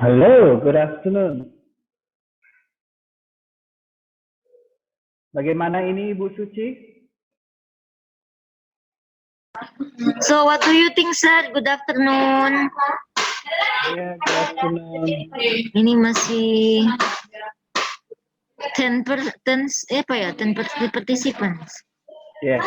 Hello, good afternoon. Bagaimana ini Ibu Suci? So what do you think, sir? Good afternoon. Yeah, good afternoon. Ini masih 10 apa ya? 10 participants. Yes.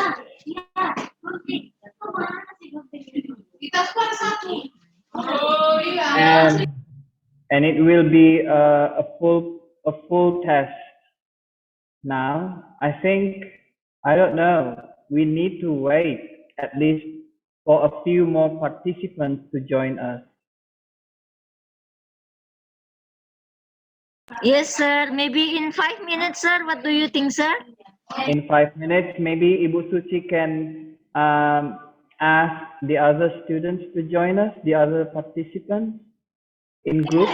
And it will be a full test. Now, I don't know. We need to wait at least for a few more participants to join us. Yes, sir. Maybe in 5 minutes, sir. What do you think, sir? In 5 minutes, maybe Ibu Suci can ask the other students to join us, the other participants in group.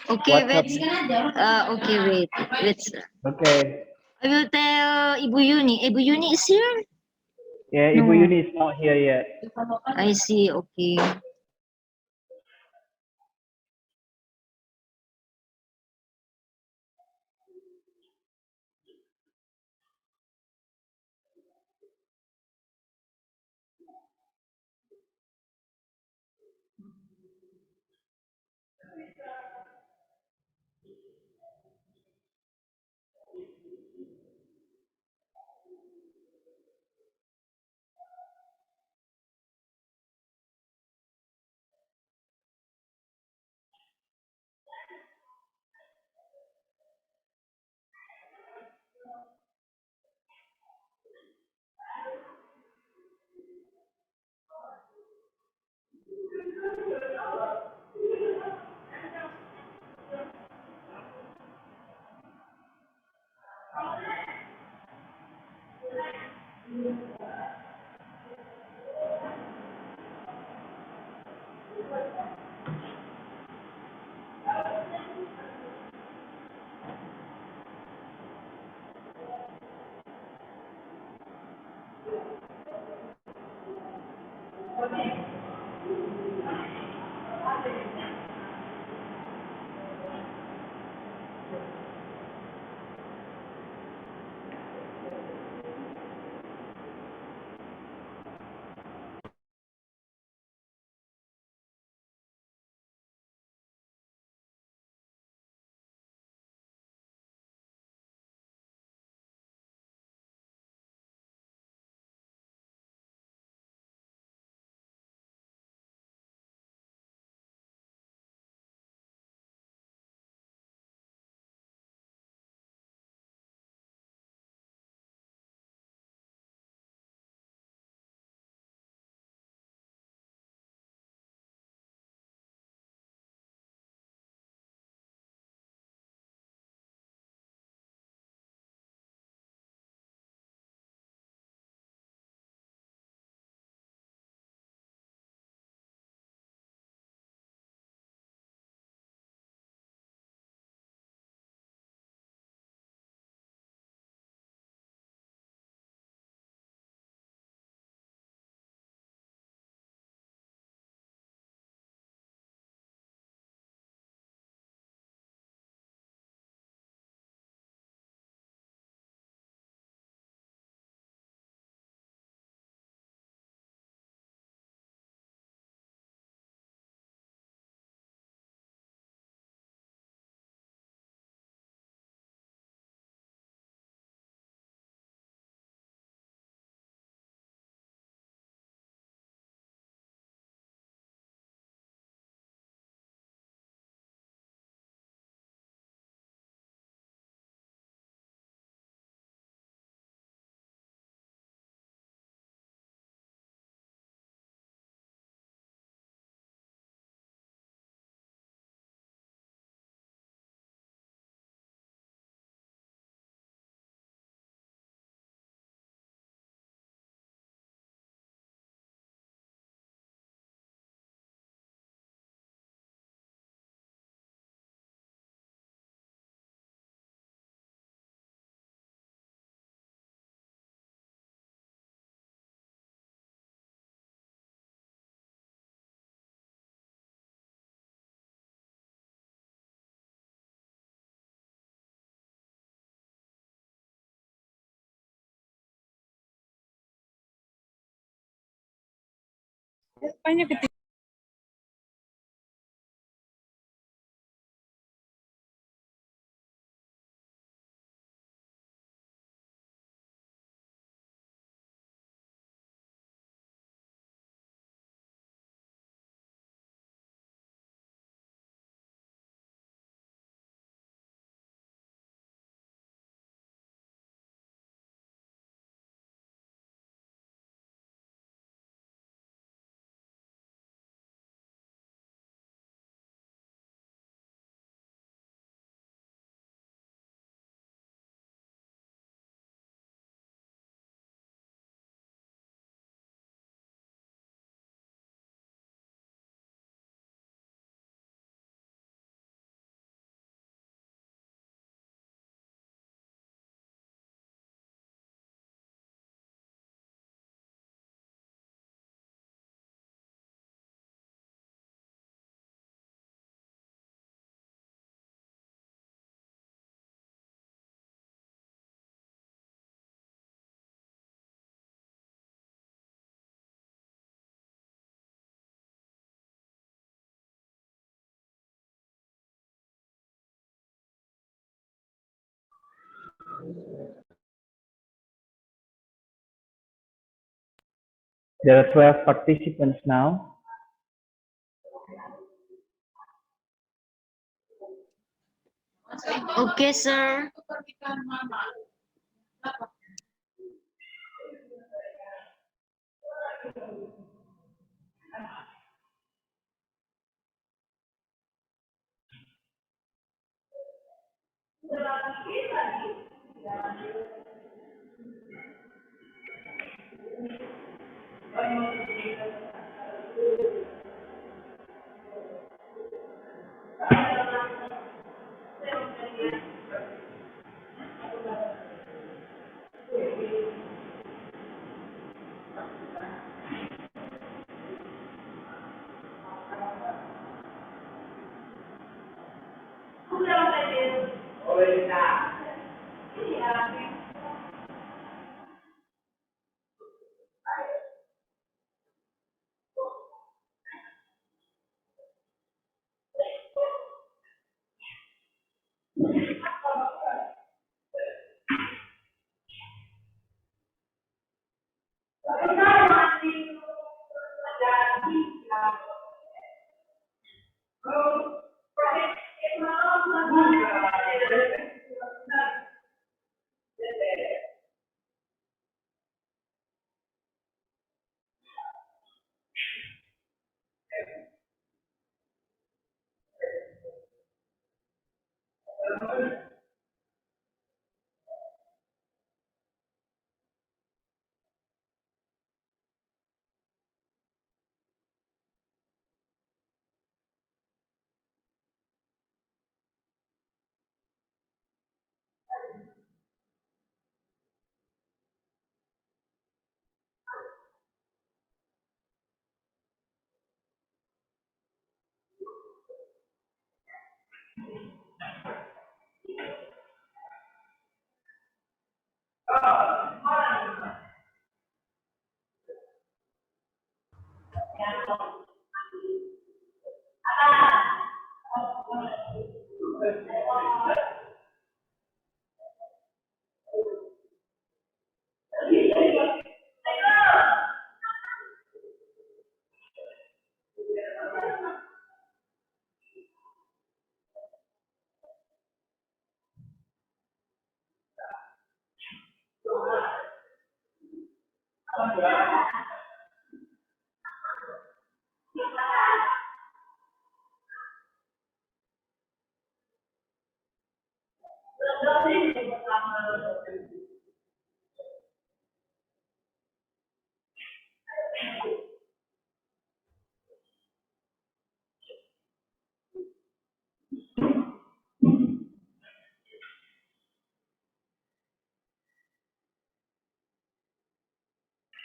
Okay, WhatsApp. okay, wait, sir. Okay. I will tell Ibu Yuni. Ibu Yuni is here? Yeah, No. Ibu Yuni is not here yet. I see, okay. There are 12 participants now. Okay, sir.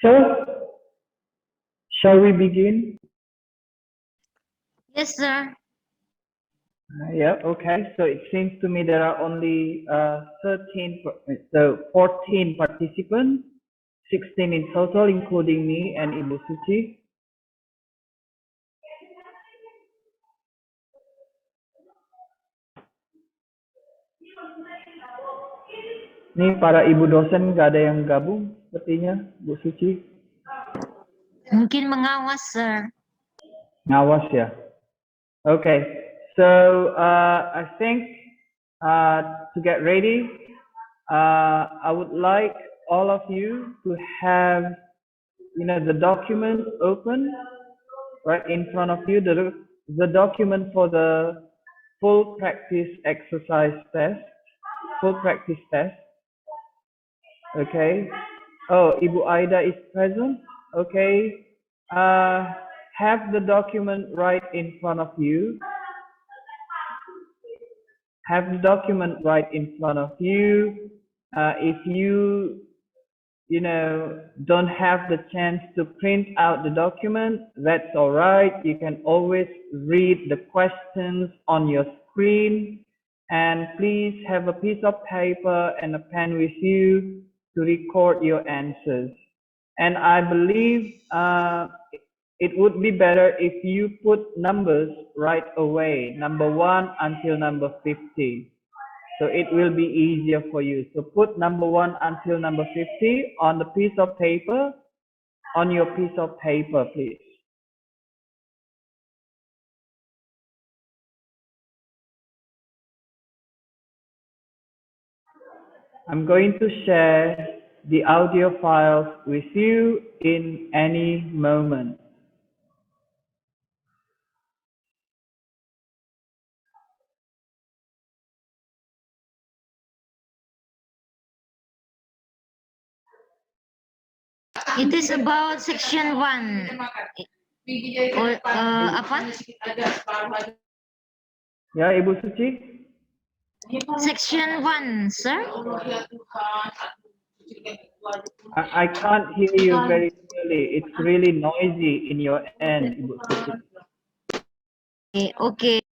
So, shall we begin? Yes, sir. Yeah, okay. So it seems to me there are only 14 participants, 16 in total, including me and Ibu Suci. Nih para ibu dosen nggak ada yang gabung sepertinya, Bu Suci. Mungkin mengawas, sir. Ngawas ya. Okay, so I think to get ready, I would like all of you to have, the document open right in front of you, the document for the full practice exercise test, full practice test. Okay. Oh, Ibu Aida is present. Okay. Have the document right in front of you. Have the document right in front of you. If you don't have the chance to print out the document, that's all right. You can always read the questions on your screen. And please have a piece of paper and a pen with you to record your answers. And I believe it would be better if you put numbers right away, number 1 until number 50. So it will be easier for you. So put number 1 until number 50 on the piece of paper, on your piece of paper, please. I'm going to share the audio files with you in any moment. It is about section 1. Apa? Ya, Ibu Suci? Section 1, sir. I can't hear you very clearly. It's really noisy in your end, Ibu Suci. Okay.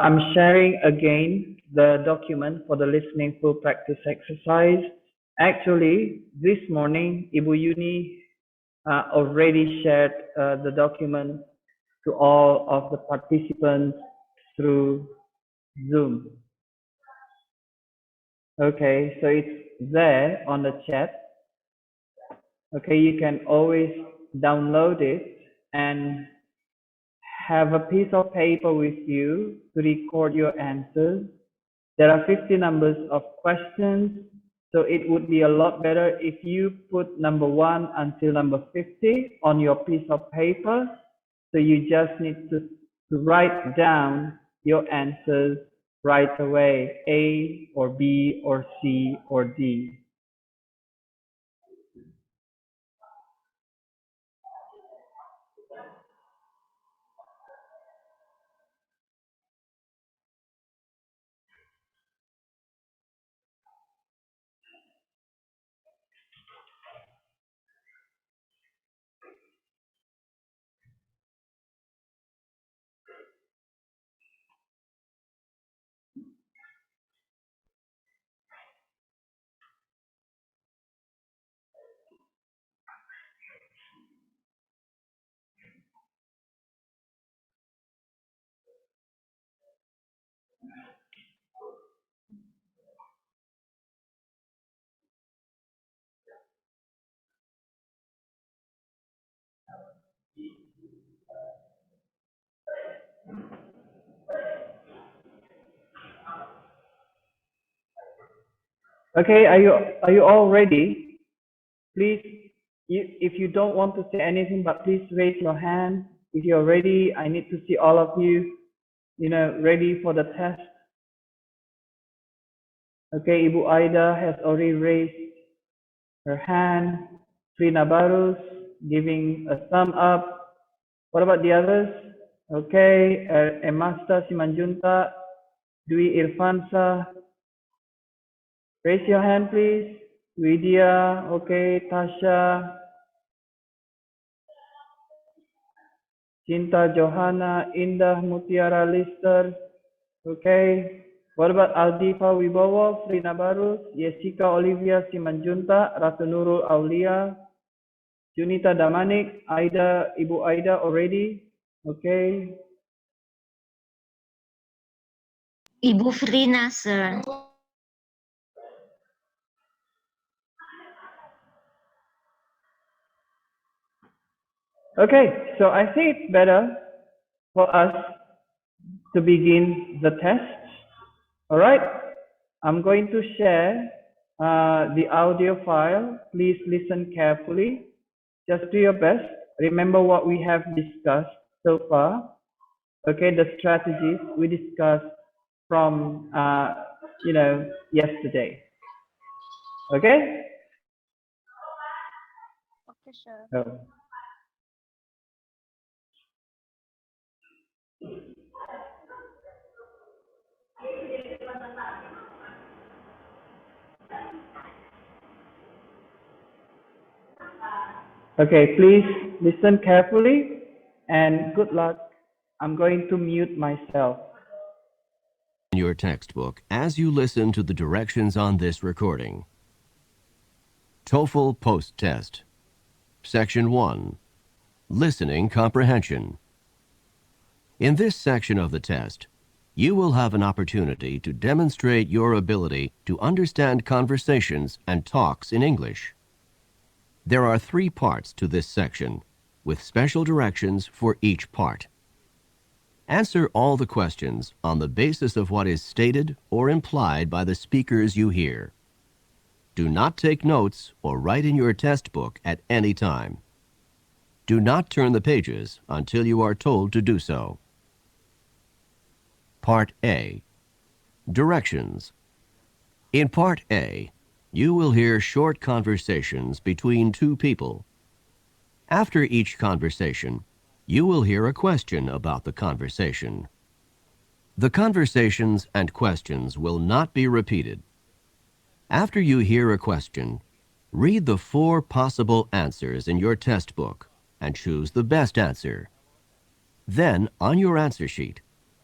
I'm sharing again the document for the listening full practice exercise. Actually, this morning, Ibu Yuni already shared the document to all of the participants through Zoom. Okay, so it's there on the chat. Okay, you can always download it and have a piece of paper with you to record your answers. There are 50 numbers of questions, so it would be a lot better if you put number 1 until number 50 on your piece of paper. So you just need to write down your answers right away, A or B or C or D. Okay, are you all ready? Please, if you don't want to say anything, but please raise your hand. If you're ready, I need to see all of you, ready for the test. Okay, Ibu Aida has already raised her hand. Trina Barus giving a thumb up. What about the others? Okay, Emasta Simanjunta, Dwi Irfansa. Raise your hand, please. Widya, okay, Tasha, Cinta Johanna, Indah Mutiara Lister. Okay. What about Aldifa Wibowo, Frina Barus, Jessica Olivia Simanjunta, Ratu Nurul Aulia, Junita Damanik, Aida, Ibu Aida already. Okay. Ibu Frina, sir. Okay, so I think it's better for us to begin the test. All right, I'm going to share the audio file. Please listen carefully. Just do your best. Remember what we have discussed so far. Okay, the strategies we discussed from yesterday. Okay. Okay, sure. So, okay, please listen carefully and good luck. I'm going to mute myself. In your textbook as you listen to the directions on this recording. TOEFL Post-Test. Section 1. Listening Comprehension. In this section of the test, you will have an opportunity to demonstrate your ability to understand conversations and talks in English. There are 3 parts to this section, with special directions for each part. Answer all the questions on the basis of what is stated or implied by the speakers you hear. Do not take notes or write in your test book at any time. Do not turn the pages until you are told to do so. Part A. Directions. In Part A, you will hear short conversations between 2 people. After each conversation, you will hear a question about the conversation. The conversations and questions will not be repeated. After you hear a question, read the 4 possible answers in your test book and choose the best answer. Then, on your answer sheet,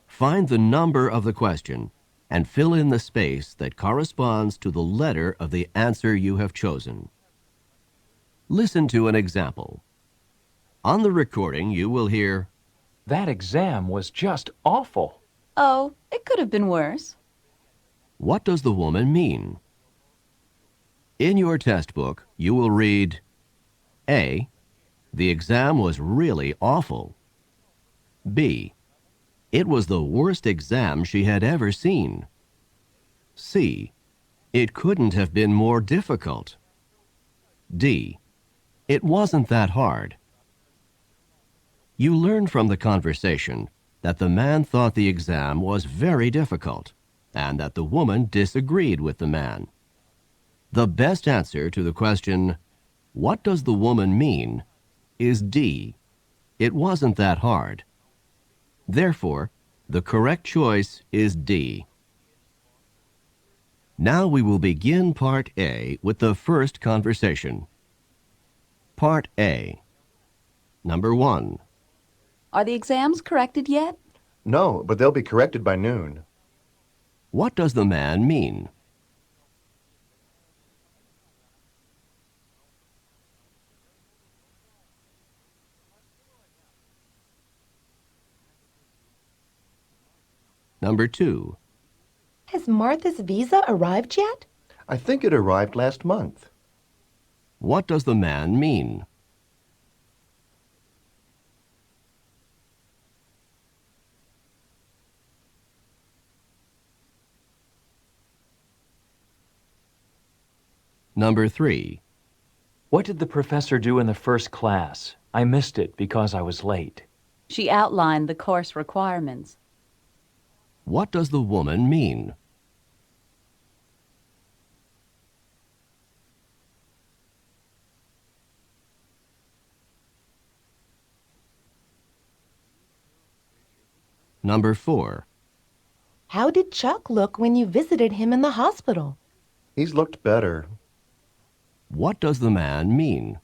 find the number of the question and fill in the space that corresponds to the letter of the answer you have chosen. Listen to an example. On the recording, you will hear, That exam was just awful. Oh, it could have been worse. What does the woman mean? In your test book, you will read A. The exam was really awful. B. It was the worst exam she had ever seen. C. It couldn't have been more difficult. D. It wasn't that hard. You learned from the conversation that the man thought the exam was very difficult and that the woman disagreed with the man. The best answer to the question, what does the woman mean, is D. It wasn't that hard. Therefore, the correct choice is D. Now we will begin Part A with the first conversation. Part A. Number 1. Are the exams corrected yet? No, but they'll be corrected by noon. What does the man mean? Number 2. Has Martha's visa arrived yet? I think it arrived last month. What does the man mean? Number 3. What did the professor do in the first class? I missed it because I was late. She outlined the course requirements. What does the woman mean? Number 4. How did Chuck look when you visited him in the hospital? He's looked better. What does the man mean?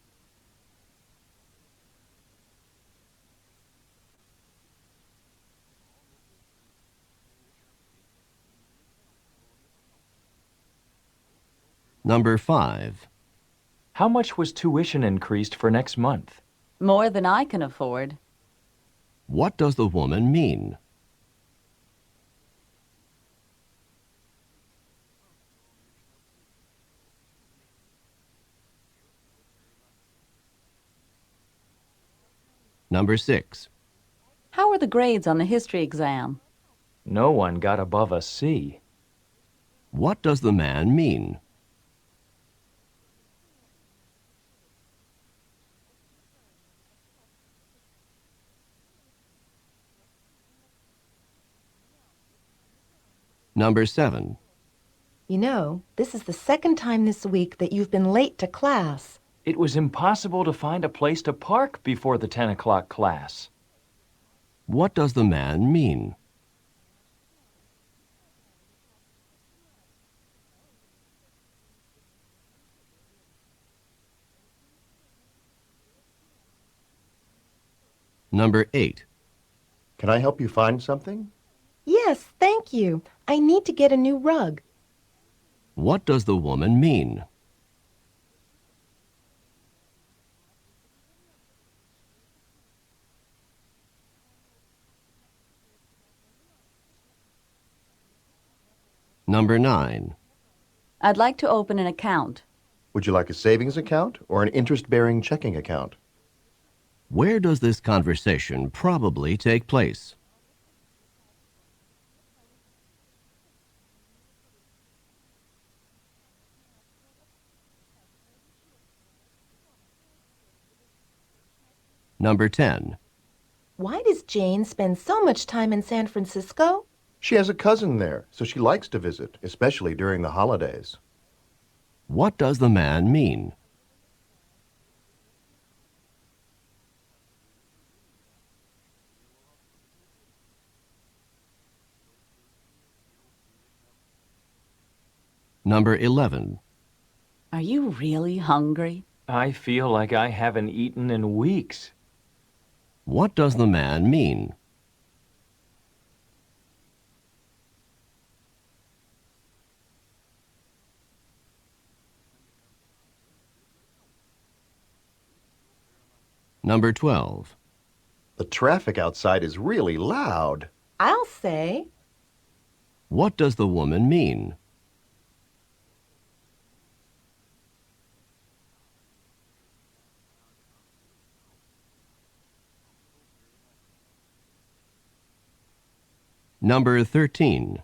Number 5. How much was tuition increased for next month? More than I can afford. What does the woman mean? Number 6. How were the grades on the history exam? No one got above a C. What does the man mean? Number 7. You know, this is the second time this week that you've been late to class. It was impossible to find a place to park before the 10 o'clock class. What does the man mean? Number 8. Can I help you find something? Yes, thank you. I need to get a new rug. What does the woman mean? Number 9. I'd like to open an account. Would you like a savings account or an interest-bearing checking account? Where does this conversation probably take place? Number 10. Why does Jane spend so much time in San Francisco? She has a cousin there, so she likes to visit, especially during the holidays. What does the man mean? Number 11. Are you really hungry? I feel like I haven't eaten in weeks. What does the man mean? Number 12. The traffic outside is really loud. I'll say. What does the woman mean? Number 13.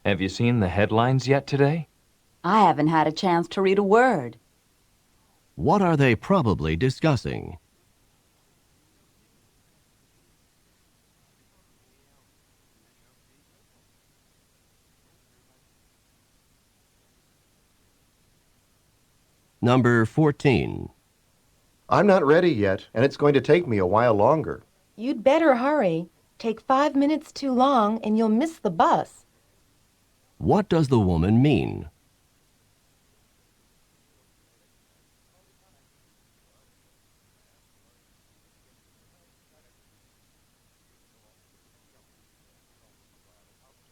Have you seen the headlines yet today? I haven't had a chance to read a word. What are they probably discussing? Number 14. I'm not ready yet, and it's going to take me a while longer. You'd better hurry. Take 5 minutes too long and you'll miss the bus. What does the woman mean?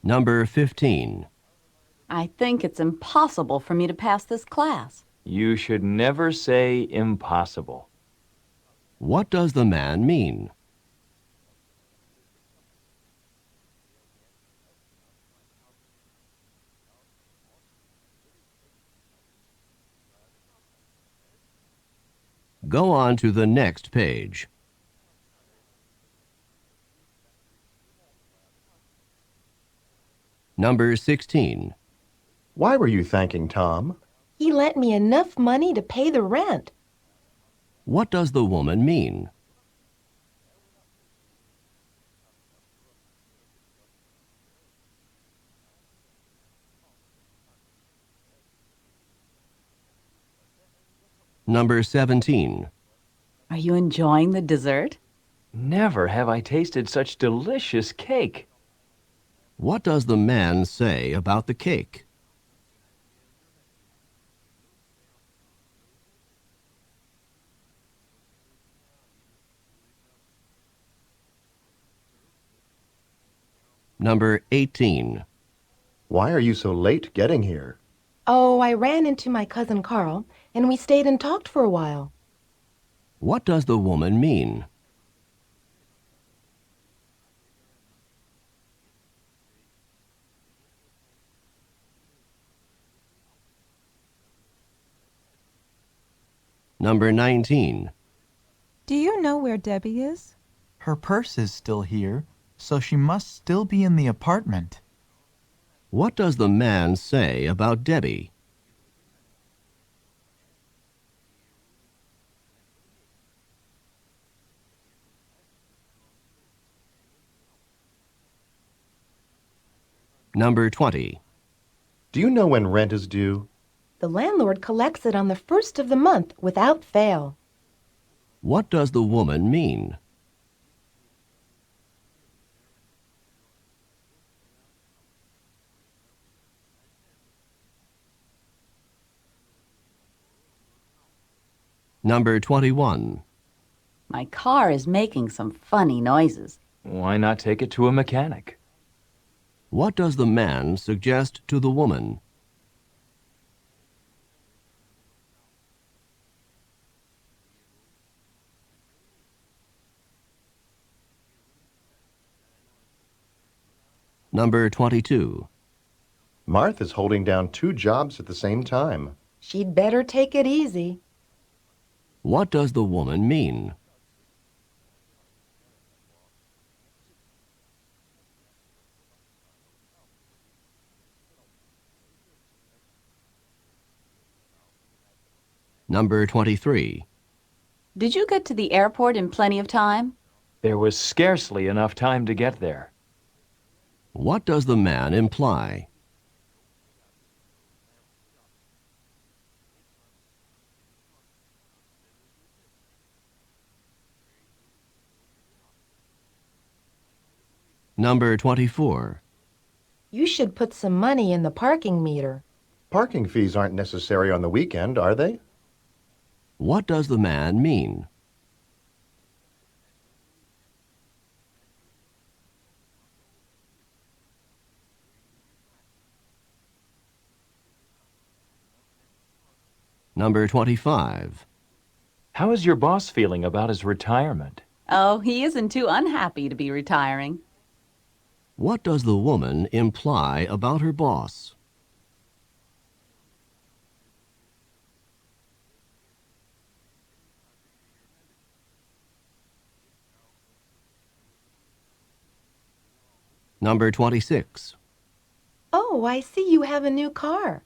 Number 15. I think it's impossible for me to pass this class. You should never say impossible. What does the man mean? Go on to the next page. Number 16. Why were you thanking Tom? He lent me enough money to pay the rent. What does the woman mean? Number 17. Are you enjoying the dessert? Never have I tasted such delicious cake. What does the man say about the cake? Number 18. Why are you so late getting here? Oh, I ran into my cousin Carl and we stayed and talked for a while. What does the woman mean? Number 19. Do you know where Debbie is? Her purse is still here, so she must still be in the apartment. What does the man say about Debbie? Number 20. Do you know when rent is due? The landlord collects it on the first of the month without fail. What does the woman mean? Number 21. My car is making some funny noises. Why not take it to a mechanic? What does the man suggest to the woman? Number 22. Martha's holding down 2 jobs at the same time. She'd better take it easy. What does the woman mean? Number 23. Did you get to the airport in plenty of time? There was scarcely enough time to get there. What does the man imply? Number 24. You should put some money in the parking meter. Parking fees aren't necessary on the weekend, are they? What does the man mean? Number 25. How is your boss feeling about his retirement? Oh, he isn't too unhappy to be retiring. What does the woman imply about her boss? Number 26. Oh, I see you have a new car.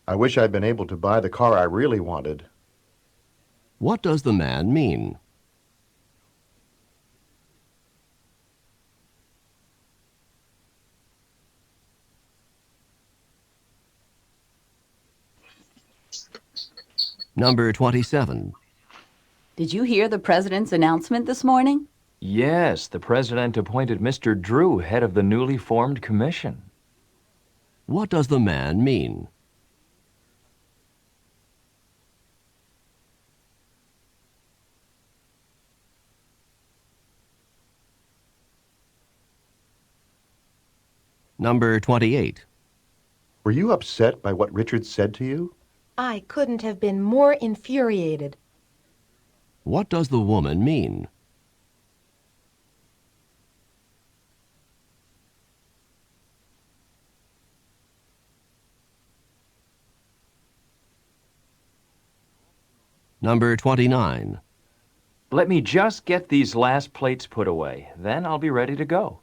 I wish I'd been able to buy the car I really wanted. What does the man mean? Number 27. Did you hear the president's announcement this morning? Yes, the president appointed Mr. Drew head of the newly formed commission. What does the man mean? Number 28. Were you upset by what Richard said to you? I couldn't have been more infuriated. What does the woman mean? Number 29. Let me just get these last plates put away. Then I'll be ready to go.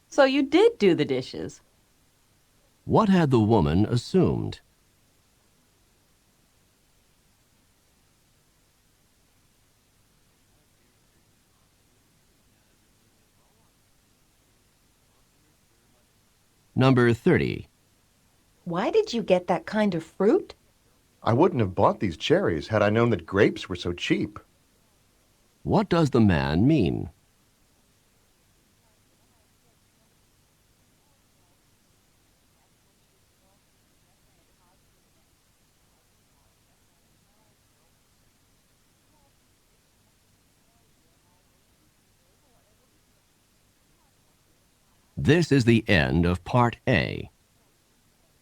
So you did do the dishes. What had the woman assumed? Number 30. Why did you get that kind of fruit? I wouldn't have bought these cherries had I known that grapes were so cheap. What does the man mean? This is the end of Part A.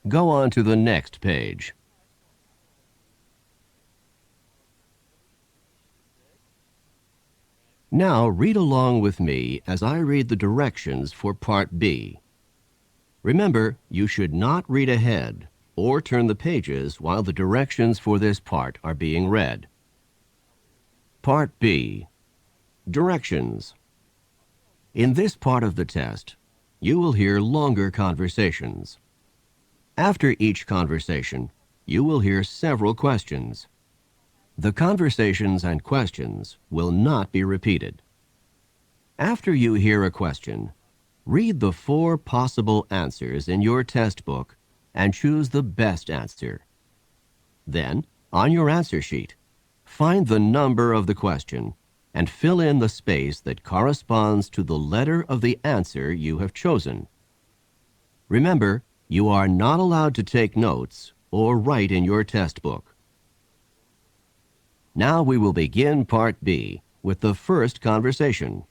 Go on to the next page. Now read along with me as I read the directions for Part B. Remember, you should not read ahead or turn the pages while the directions for this part are being read. Part B. Directions. In this part of the test, you will hear longer conversations. After each conversation, you will hear several questions. The conversations and questions will not be repeated. After you hear a question, read the 4 possible answers in your test book and choose the best answer. Then, on your answer sheet, find the number of the question and fill in the space that corresponds to the letter of the answer you have chosen. Remember, you are not allowed to take notes or write in your test book. Now we will begin Part B with the first conversation.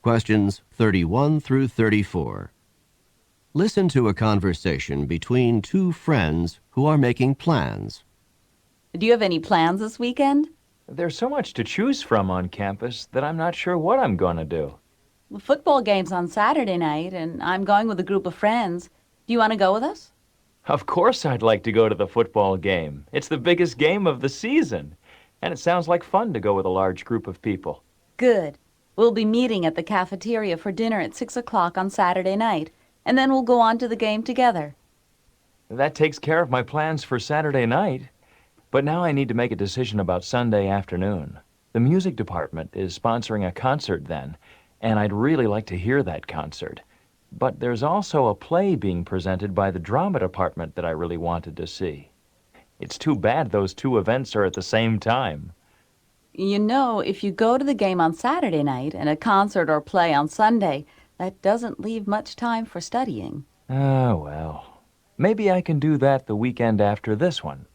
Questions 31 through 34. Listen to a conversation between 2 friends who are making plans. Do you have any plans this weekend? There's so much to choose from on campus that I'm not sure what I'm going to do. The football game's on Saturday night, and I'm going with a group of friends. Do you want to go with us? Of course I'd like to go to the football game. It's the biggest game of the season, and it sounds like fun to go with a large group of people. Good. We'll be meeting at the cafeteria for dinner at 6 o'clock on Saturday night, and then we'll go on to the game together. That takes care of my plans for Saturday night. But now I need to make a decision about Sunday afternoon. The music department is sponsoring a concert then, and I'd really like to hear that concert. But there's also a play being presented by the drama department that I really wanted to see. It's too bad those 2 events are at the same time. You know, if you go to the game on Saturday night and a concert or play on Sunday, that doesn't leave much time for studying. Oh, well. Maybe I can do that the weekend after this one.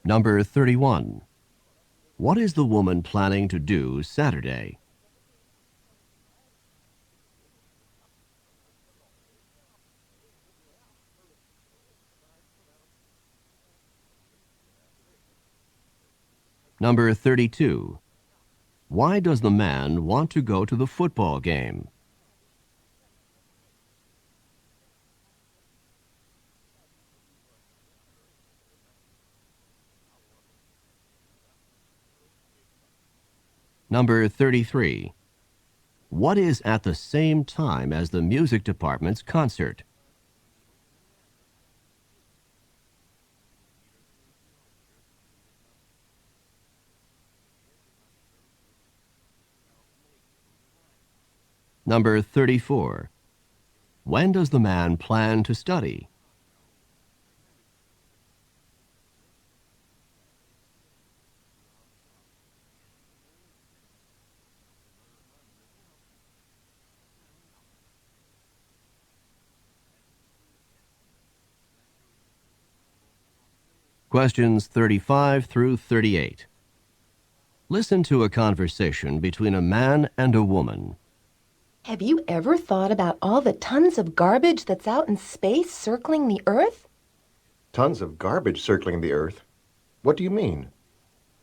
Number 31. What is the woman planning to do Saturday? Number 32. Why does the man want to go to the football game? Number 33. What is at the same time as the music department's concert? Number 34. When does the man plan to study? Questions 35 through 38. Listen to a conversation between a man and a woman. Have you ever thought about all the tons of garbage that's out in space circling the Earth? Tons of garbage circling the Earth. What do you mean?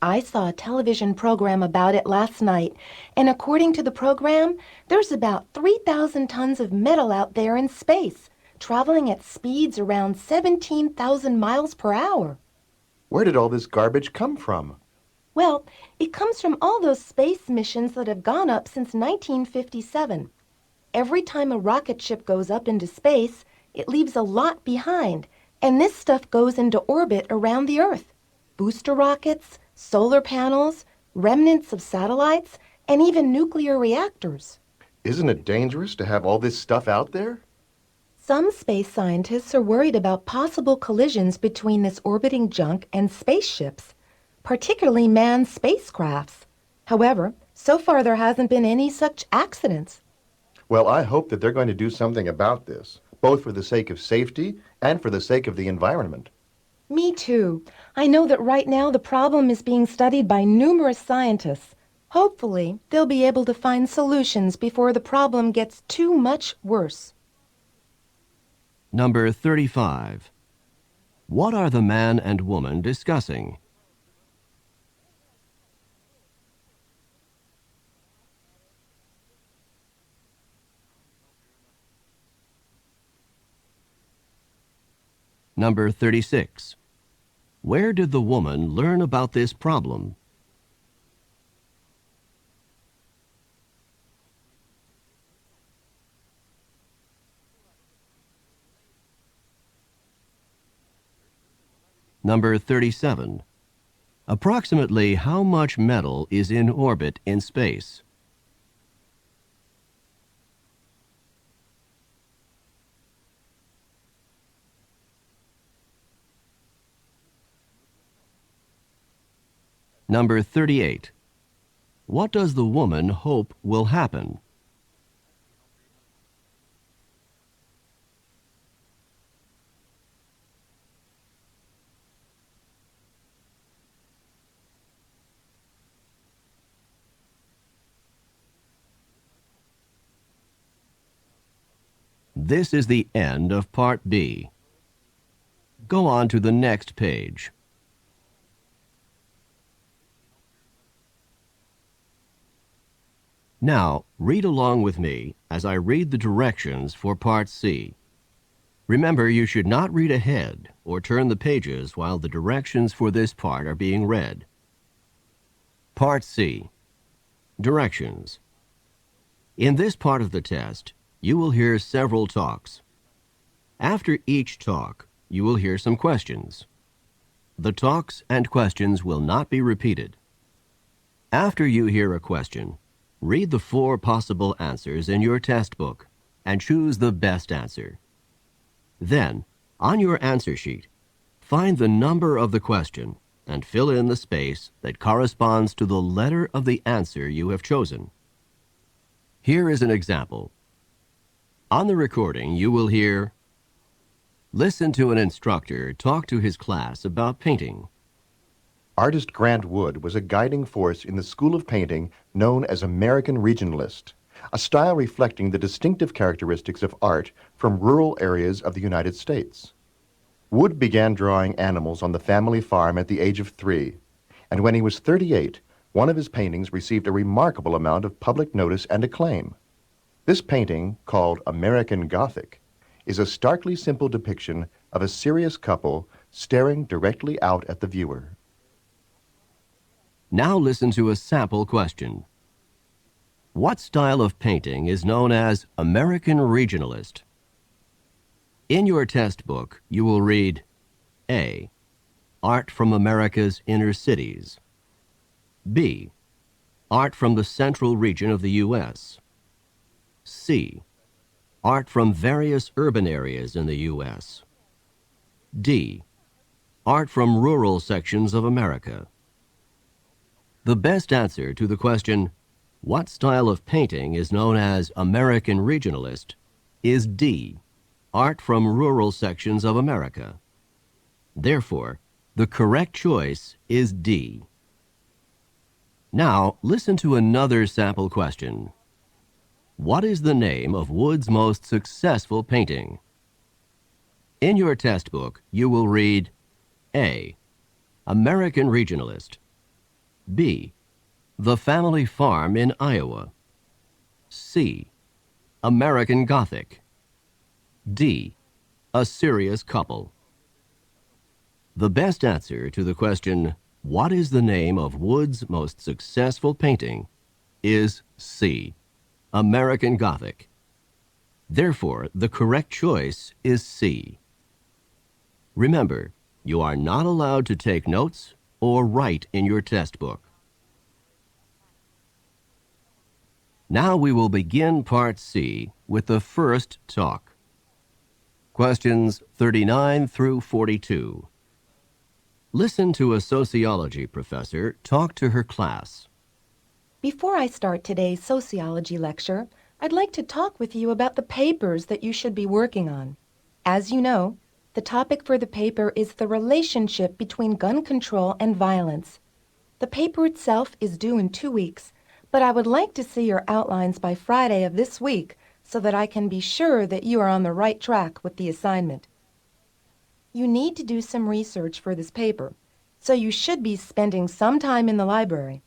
I saw a television program about it last night, and according to the program, there's about 3,000 tons of metal out there in space, traveling at speeds around 17,000 miles per hour. Where did all this garbage come from? Well, it comes from all those space missions that have gone up since 1957. Every time a rocket ship goes up into space, it leaves a lot behind, and this stuff goes into orbit around the Earth. Booster rockets, solar panels, remnants of satellites, and even nuclear reactors. Isn't it dangerous to have all this stuff out there? Some space scientists are worried about possible collisions between this orbiting junk and spaceships, particularly manned spacecrafts. However, so far there hasn't been any such accidents. Well, I hope that they're going to do something about this, both for the sake of safety and for the sake of the environment. Me too. I know that right now the problem is being studied by numerous scientists. Hopefully, they'll be able to find solutions before the problem gets too much worse. Number 35. What are the man and woman discussing? Number 36. Where did the woman learn about this problem? Number 37. Approximately how much metal is in orbit in space? Number 38. What does the woman hope will happen? This is the end of Part B. Go on to the next page. Now, read along with me as I read the directions for Part C. Remember, you should not read ahead or turn the pages while the directions for this part are being read. Part C. Directions. In this part of the test, you will hear several talks. After each talk, you will hear some questions. The talks and questions will not be repeated. After you hear a question, read the 4 possible answers in your test book and choose the best answer. Then, on your answer sheet, find the number of the question and fill in the space that corresponds to the letter of the answer you have chosen. Here is an example. On the recording, you will hear, listen to an instructor talk to his class about painting. Artist Grant Wood was a guiding force in the school of painting known as American Regionalist, a style reflecting the distinctive characteristics of art from rural areas of the United States. Wood began drawing animals on the family farm at the age of 3, and when he was 38, one of his paintings received a remarkable amount of public notice and acclaim. This painting, called American Gothic, is a starkly simple depiction of a serious couple staring directly out at the viewer. Now listen to a sample question. What style of painting is known as American Regionalist? In your test book, you will read A. Art from America's inner cities. B. Art from the central region of the U.S. C. Art from various urban areas in the U.S. D. Art from rural sections of America. The best answer to the question, what style of painting is known as American Regionalist, is D. Art from rural sections of America. Therefore, the correct choice is D. Now, listen to another sample question. What is the name of Wood's most successful painting? In your test book, you will read A. American Regionalist. B. The Family Farm in Iowa. C. American Gothic. D. A Serious Couple. The best answer to the question, what is the name of Wood's most successful painting, is C. American Gothic. Therefore, the correct choice is C. Remember, you are not allowed to take notes or write in your test book. Now we will begin Part C with the first talk. Questions 39 through 42. Listen to a sociology professor talk to her class. Before I start today's sociology lecture, I'd like to talk with you about the papers that you should be working on. As you know, the topic for the paper is the relationship between gun control and violence. The paper itself is due in 2 weeks, but I would like to see your outlines by Friday of this week so that I can be sure that you are on the right track with the assignment. You need to do some research for this paper, so you should be spending some time in the library.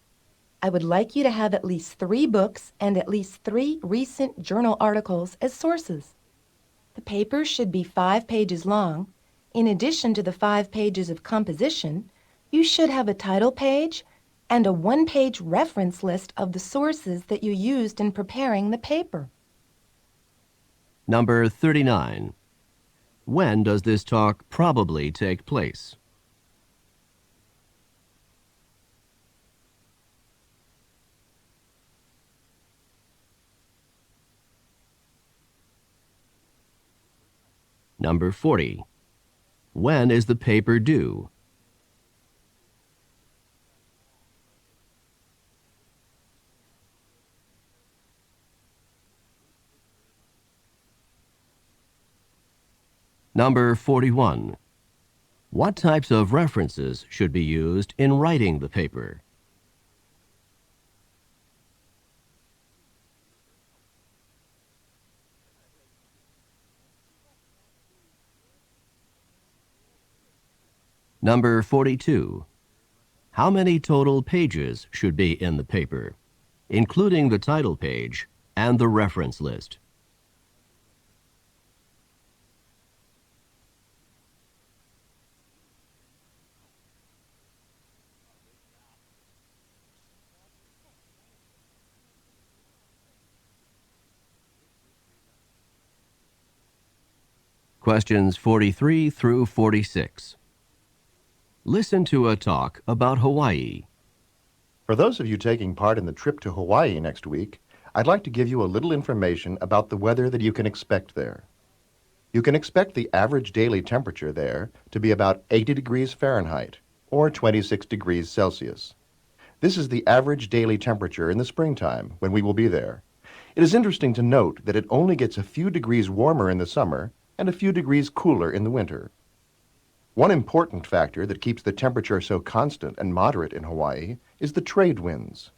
I would like you to have at least 3 books and at least 3 recent journal articles as sources. The paper should be 5 pages long. In addition to the 5 pages of composition, you should have a title page and a 1-page reference list of the sources that you used in preparing the paper. Number 39. When does this talk probably take place? Number 40. When is the paper due? Number 41. What types of references should be used in writing the paper? Number 42. How many total pages should be in the paper, including the title page and the reference list? Questions 43 through 46. Listen to a talk about Hawaii. For those of you taking part in the trip to Hawaii next week, I'd like to give you a little information about the weather that you can expect there. You can expect the average daily temperature there to be about 80 degrees Fahrenheit, or 26 degrees Celsius. This is the average daily temperature in the springtime when we will be there. It is interesting to note that it only gets a few degrees warmer in the summer and a few degrees cooler in the winter. One important factor that keeps the temperature so constant and moderate in Hawaii is the trade winds.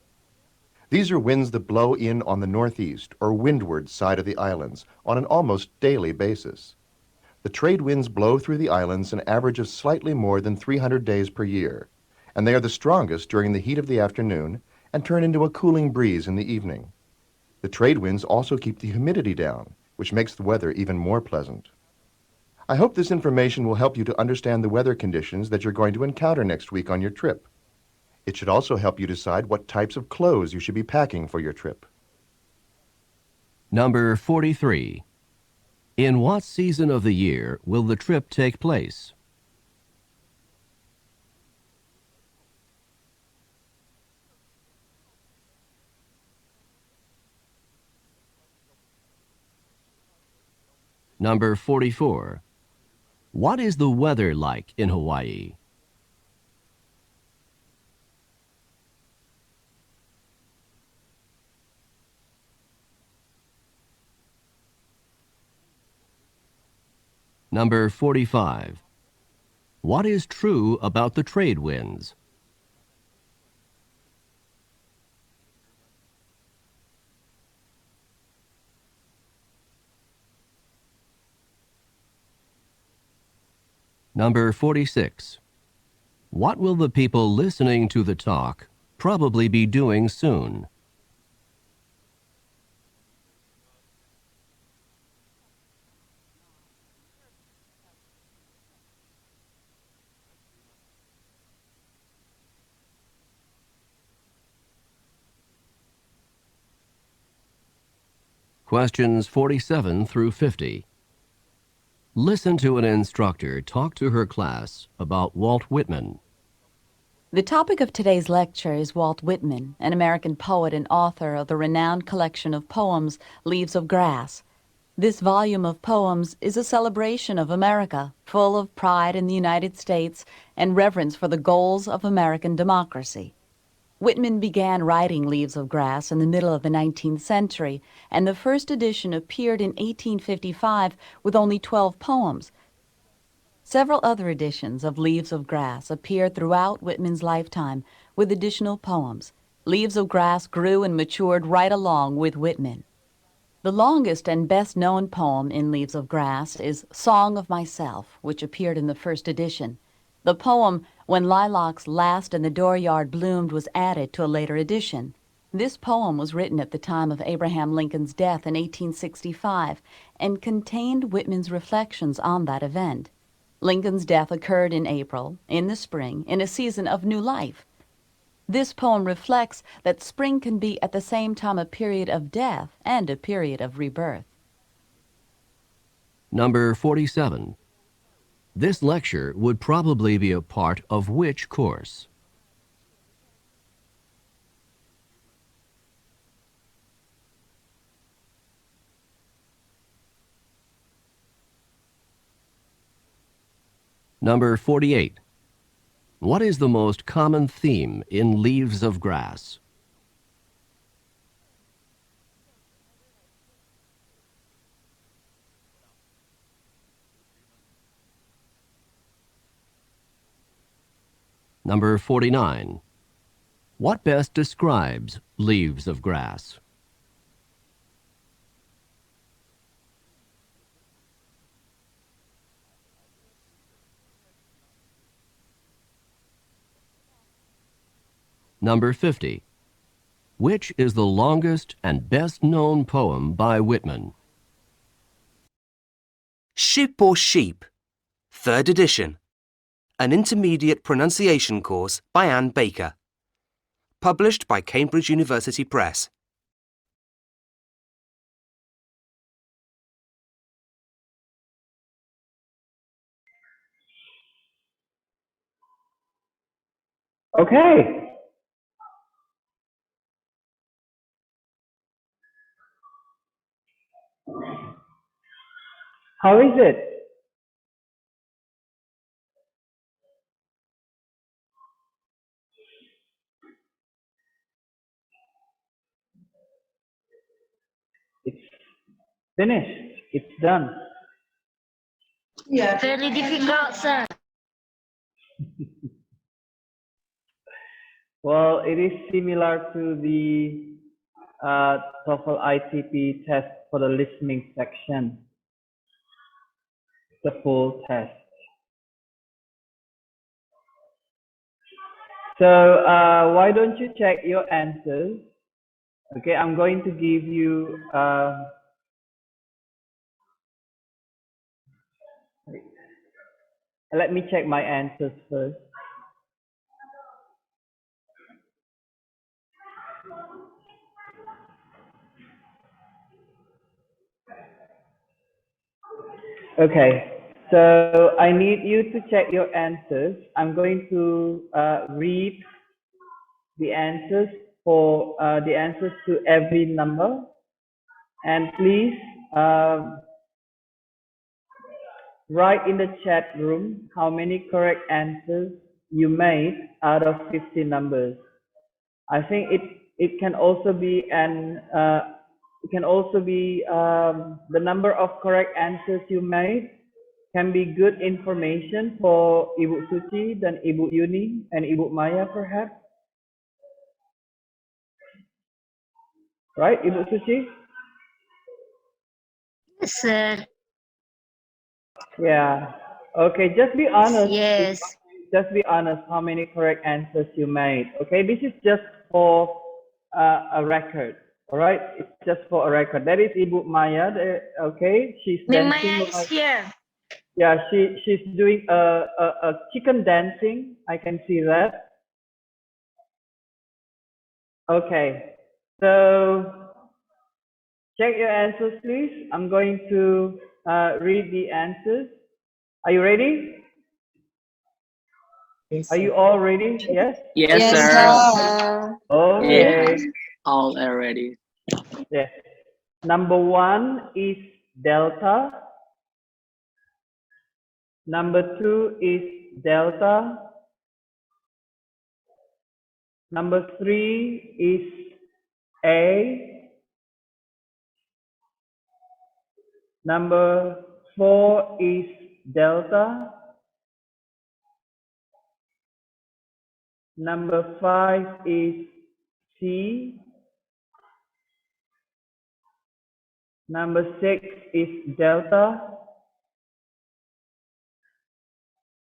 These are winds that blow in on the northeast or windward side of the islands on an almost daily basis. The trade winds blow through the islands an average of slightly more than 300 days per year, and they are the strongest during the heat of the afternoon and turn into a cooling breeze in the evening. The trade winds also keep the humidity down, which makes the weather even more pleasant. I hope this information will help you to understand the weather conditions that you're going to encounter next week on your trip. It should also help you decide what types of clothes you should be packing for your trip. Number 43. In what season of the year will the trip take place? Number 44. What is the weather like in Hawaii? Number 45. What is true about the trade winds? Number 46. What will the people listening to the talk probably be doing soon? Questions 47 through 50. Listen to an instructor talk to her class about Walt Whitman. The topic of today's lecture is Walt Whitman, an American poet and author of the renowned collection of poems, Leaves of Grass. This volume of poems is a celebration of America, full of pride in the United States and reverence for the goals of American democracy. Whitman began writing Leaves of Grass in the middle of the 19th century, and the first edition appeared in 1855 with only 12 poems. Several other editions of Leaves of Grass appeared throughout Whitman's lifetime with additional poems. Leaves of Grass grew and matured right along with Whitman. The longest and best-known poem in Leaves of Grass is Song of Myself, which appeared in the first edition. The poem, When Lilacs Last in the Dooryard Bloomed, was added to a later edition. This poem was written at the time of Abraham Lincoln's death in 1865 and contained Whitman's reflections on that event. Lincoln's death occurred in April, in the spring, in a season of new life. This poem reflects that spring can be at the same time a period of death and a period of rebirth. Number 47. This lecture would probably be a part of which course? Number 48. What is the most common theme in Leaves of Grass? Number 49. What best describes Leaves of Grass? Number 50. Which is the longest and best-known poem by Whitman? Ship or Sheep, 3rd edition. An intermediate pronunciation course by Anne Baker. Published by Cambridge University Press. Okay. How is it? It's finished. It's done. Very difficult, sir. Well, it is similar to the TOEFL ITP test for the listening section. The full test. So why don't you check your answers? Okay, I'm going to give you let me check my answers first. Okay, so I need you to check your answers. I'm going to read the answers for the answers to every number, and please write in the chat room how many correct answers you made out of 50 numbers. I think it can also be the number of correct answers you made can be good information for Ibu Suci dan Ibu Yuni and Ibu Maya perhaps. Right, Ibu Suci? Yes, sir. Yeah. Okay, just be honest. Yes. Just be honest how many correct answers you made. Okay, this is just for a record. All right, it's just for a record. That is Ibu Maya. Okay, she's Miss dancing. Maya is here. Yeah, she's doing a chicken dancing. I can see that. Okay, so check your answers, please. I'm going to read the answers. Are you ready? Are you all ready? Yes? Yes, Yes, sir. sir. Okay. Yes, all already. Yes. Number 1 is delta. Number 2 is delta. Number 3 is A. Number 4 is delta. Number 5 is C. Number 6 is delta.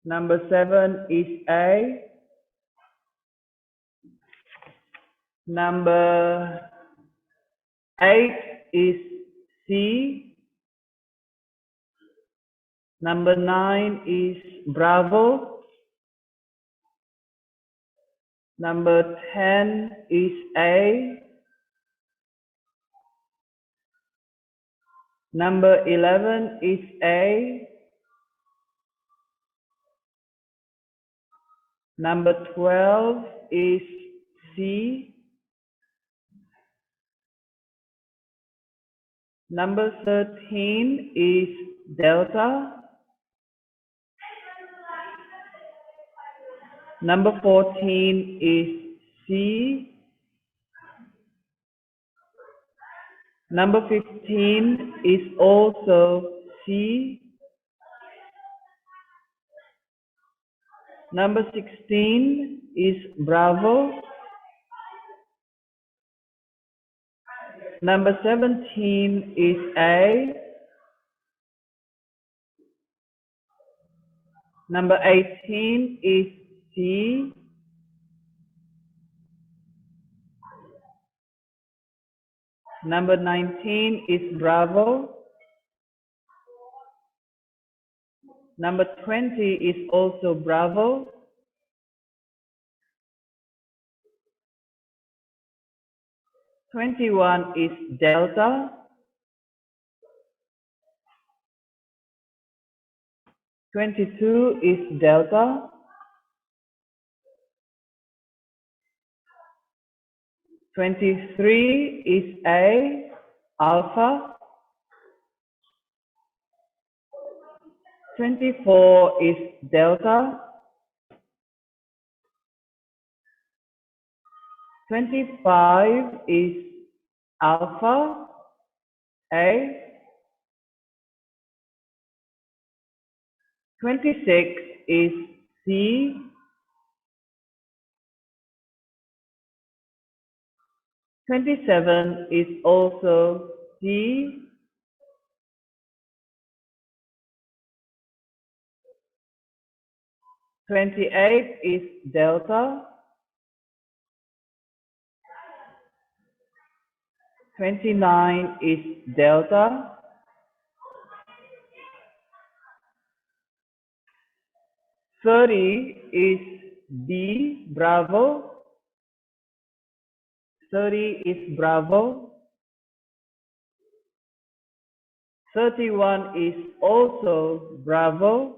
Number 7 is A. Number 8 is C. Number 9 is Bravo. Number 10 is A. Number 11 is A. Number 12 is C. Number 13 is delta. Number 14 is C. Number 15 is also C. Number 16 is Bravo. Number 17 is A. Number 18 is C. Number 19 is Bravo. Number 20 is also Bravo. #21 is Delta. #22 is Delta. #23 is A, Alpha. #24 is Delta. #25 is Alpha, A. #26 is C. #27 is also C. #28 is Delta. #29 is Delta. #30 is B, Bravo. #30 is Bravo. 31 is also bravo.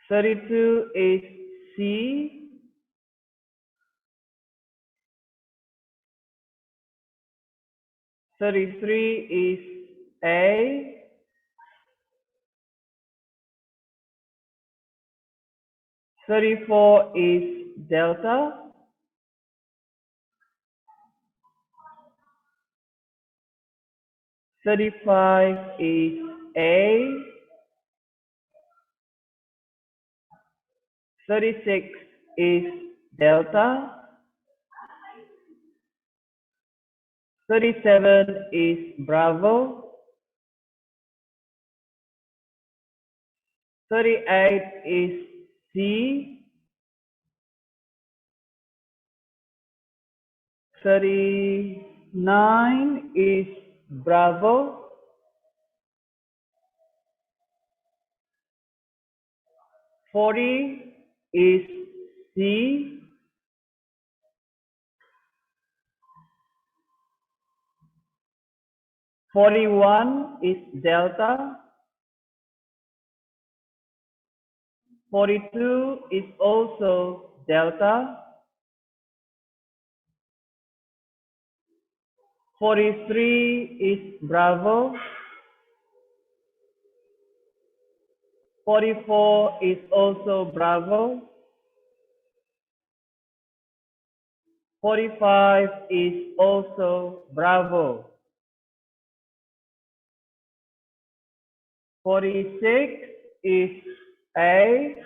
32 is C. 33 is A. 34 is delta. 35 is A. 36 is delta. 37 is bravo. 38 is C. 39 is bravo. 40 is C. 41 is delta. 42 is also delta. 43 is bravo. 44 is also bravo. 45 is also bravo. 46 is A.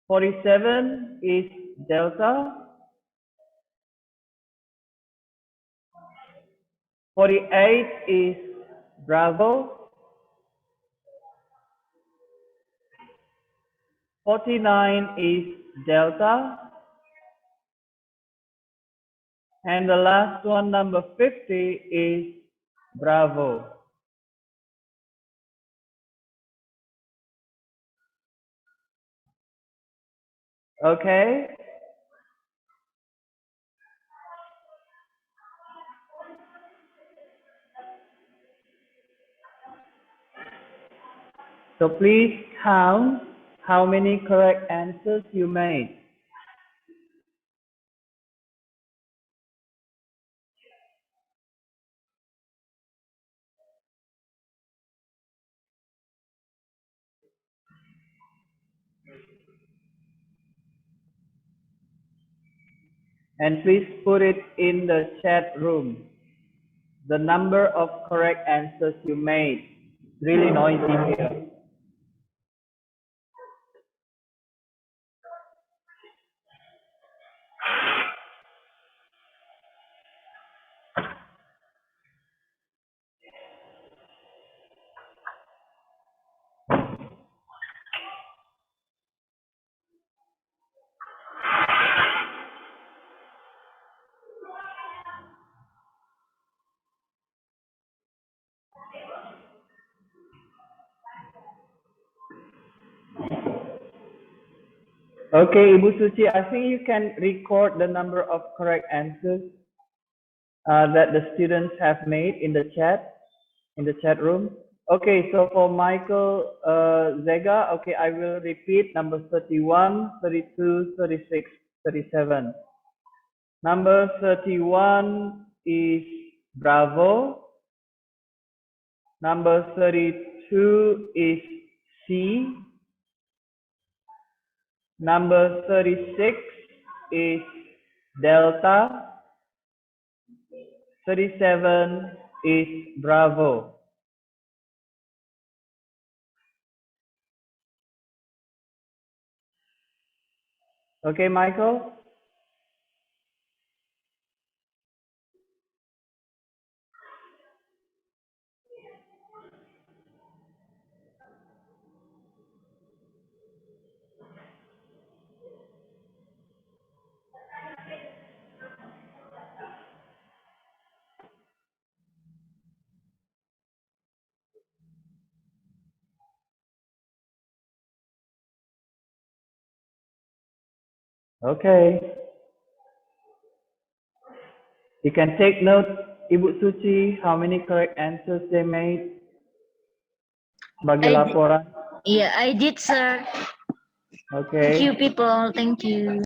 47 is delta. 48 is bravo. 49 is delta. And the last one, number 50, is bravo. Okay? So please count how many correct answers you made. And please put it in the chat room. The number of correct answers you made. It's really noisy here. Okay, Ibu Suci, I think you can record the number of correct answers that the students have made in the chat room. Okay, so for Michael Zega, okay, I will repeat number 31, 32, 36, 37. Number 31 is bravo. Number 32 is C. Number 36 is delta. 37 is bravo. Okay, Michael? Okay. You can take note, Ibu Suci, how many correct answers they made bagi I laporan. Yeah, I did, sir. Thank you, Okay. people. Thank you.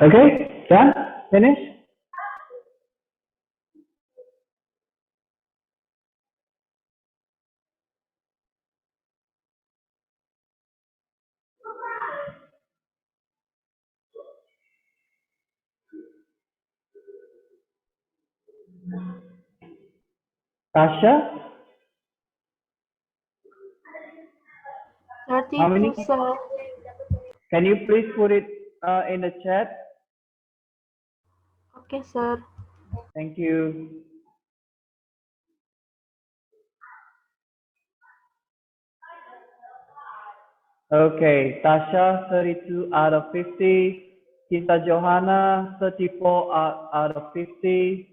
Okay, done? Finish? Tasha, how many? 32, sir. Can you please put it in the chat? Okay, sir. Thank you. Okay, Tasha, 32 out of 50. Kita Johanna, 34 out of 50.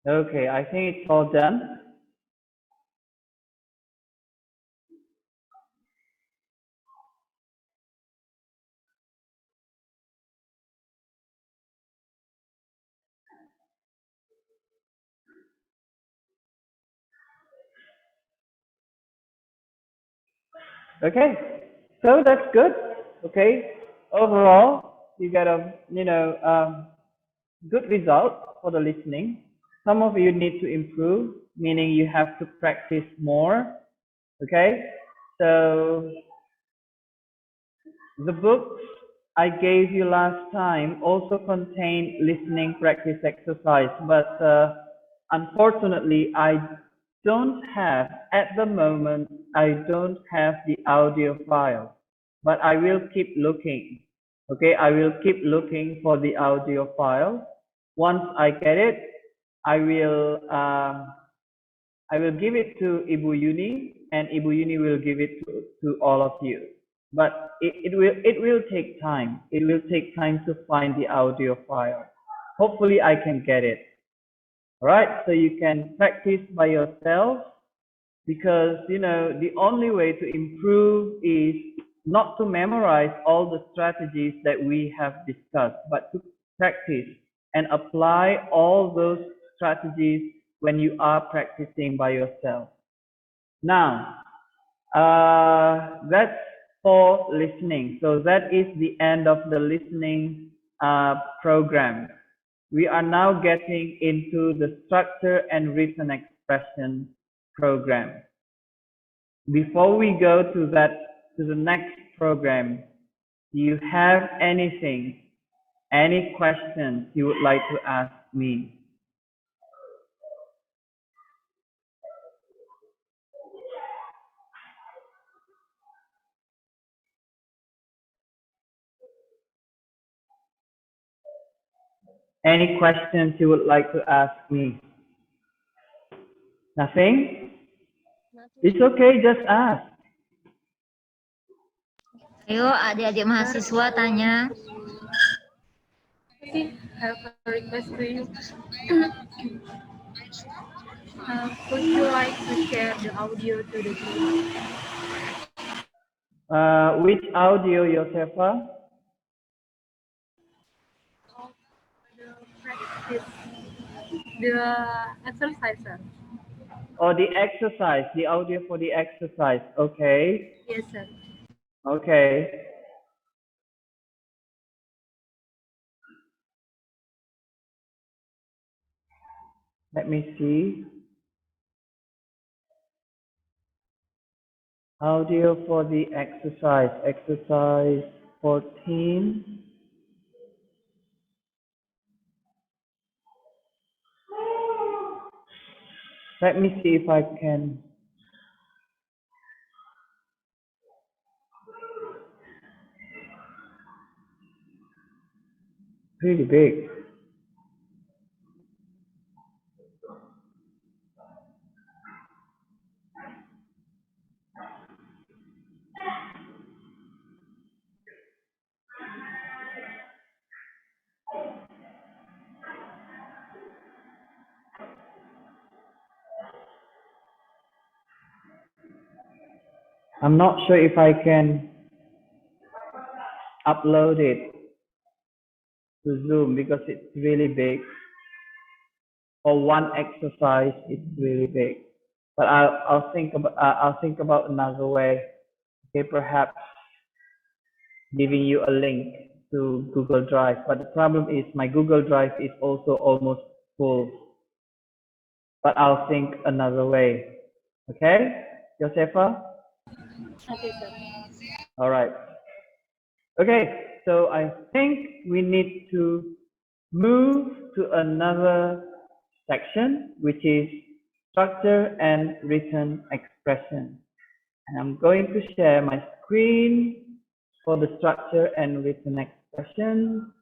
Okay, I think it's all done. Okay, so that's good. Okay, overall, you got a good result for the listening. Some of you need to improve, meaning you have to practice more. Okay, so the books I gave you last time also contain listening practice exercise, but unfortunately, at the moment, I don't have the audio file, but I will keep looking. Okay, I will keep looking for the audio file. Once I get it, I will give it to Ibu Yuni, and Ibu Yuni will give it to all of you. But it will take time. It will take time to find the audio file. Hopefully, I can get it. All right, so you can practice by yourself, because the only way to improve is not to memorize all the strategies that we have discussed, but to practice and apply all those strategies when you are practicing by yourself. Now, that's for listening. So that is the end of the listening program. we are now getting into the structure and written expression program. Before we go to the next program, do you have anything, any questions you would like to ask me? Any questions you would like to ask me? Nothing? It's okay, just ask. Ayo adik-adik mahasiswa tanya. I have a request to you. Would you like to share the audio to the group? Which audio, Josefa? The practice, the exercises. Or the exercise, the audio for the exercise. Okay. Yes, sir. Okay. Let me see. Audio for the exercise. Exercise 14. Let me see if I can. Really big. I'm not sure if I can upload it to Zoom because it's really big. For one exercise, it's really big. But I'll think about another way. Okay, perhaps giving you a link to Google Drive. But the problem is my Google Drive is also almost full. But I'll think another way. Okay, Josefa? Okay, sir. All right. Okay, so I think we need to move to another section, which is structure and written expression. And I'm going to share my screen for the structure and written expression.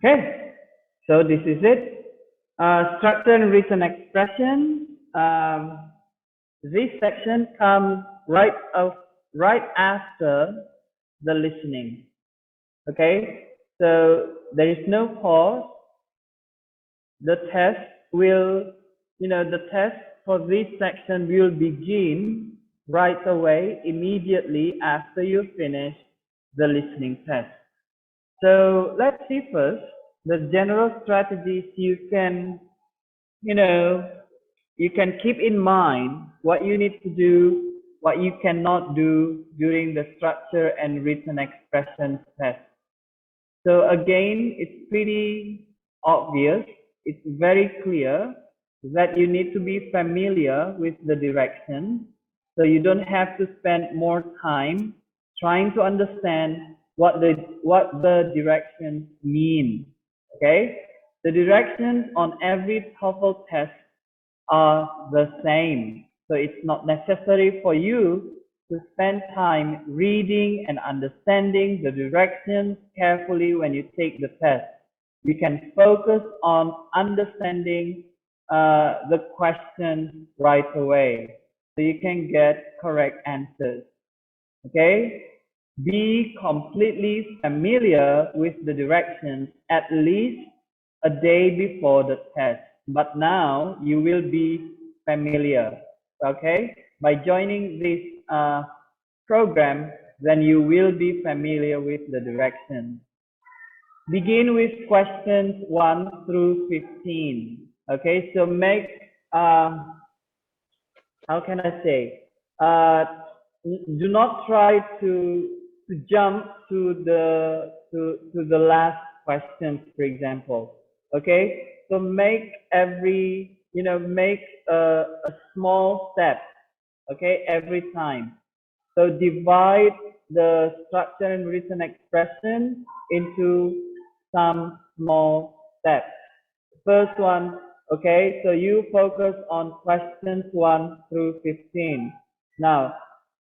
Okay, so this is it. Structure and written expression. This section comes right after the listening. Okay, so there is no pause. The test will, the test for this section will begin right away, immediately after you finish the listening test. So let's see first the general strategies you can, you can keep in mind what you need to do, what you cannot do during the structure and written expression test. So again, it's pretty obvious, it's very clear that you need to be familiar with the directions. So you don't have to spend more time trying to understand what the directions mean. Okay? The directions on every TOEFL test are the same. So it's not necessary for you to spend time reading and understanding the directions carefully when you take the test. You can focus on understanding the questions right away, so you can get correct answers. Okay? Be completely familiar with the directions at least a day before the test. But now you will be familiar. Okay? By joining this program, then you will be familiar with the directions. Begin with questions 1 through 15. Okay, so make, how can I say, do not try to jump to the last questions, for example. Okay, so make every, make a small step, okay, every time. So divide the structure and written expression into some small steps. First one, okay, so you focus on questions 1 through 15. Now,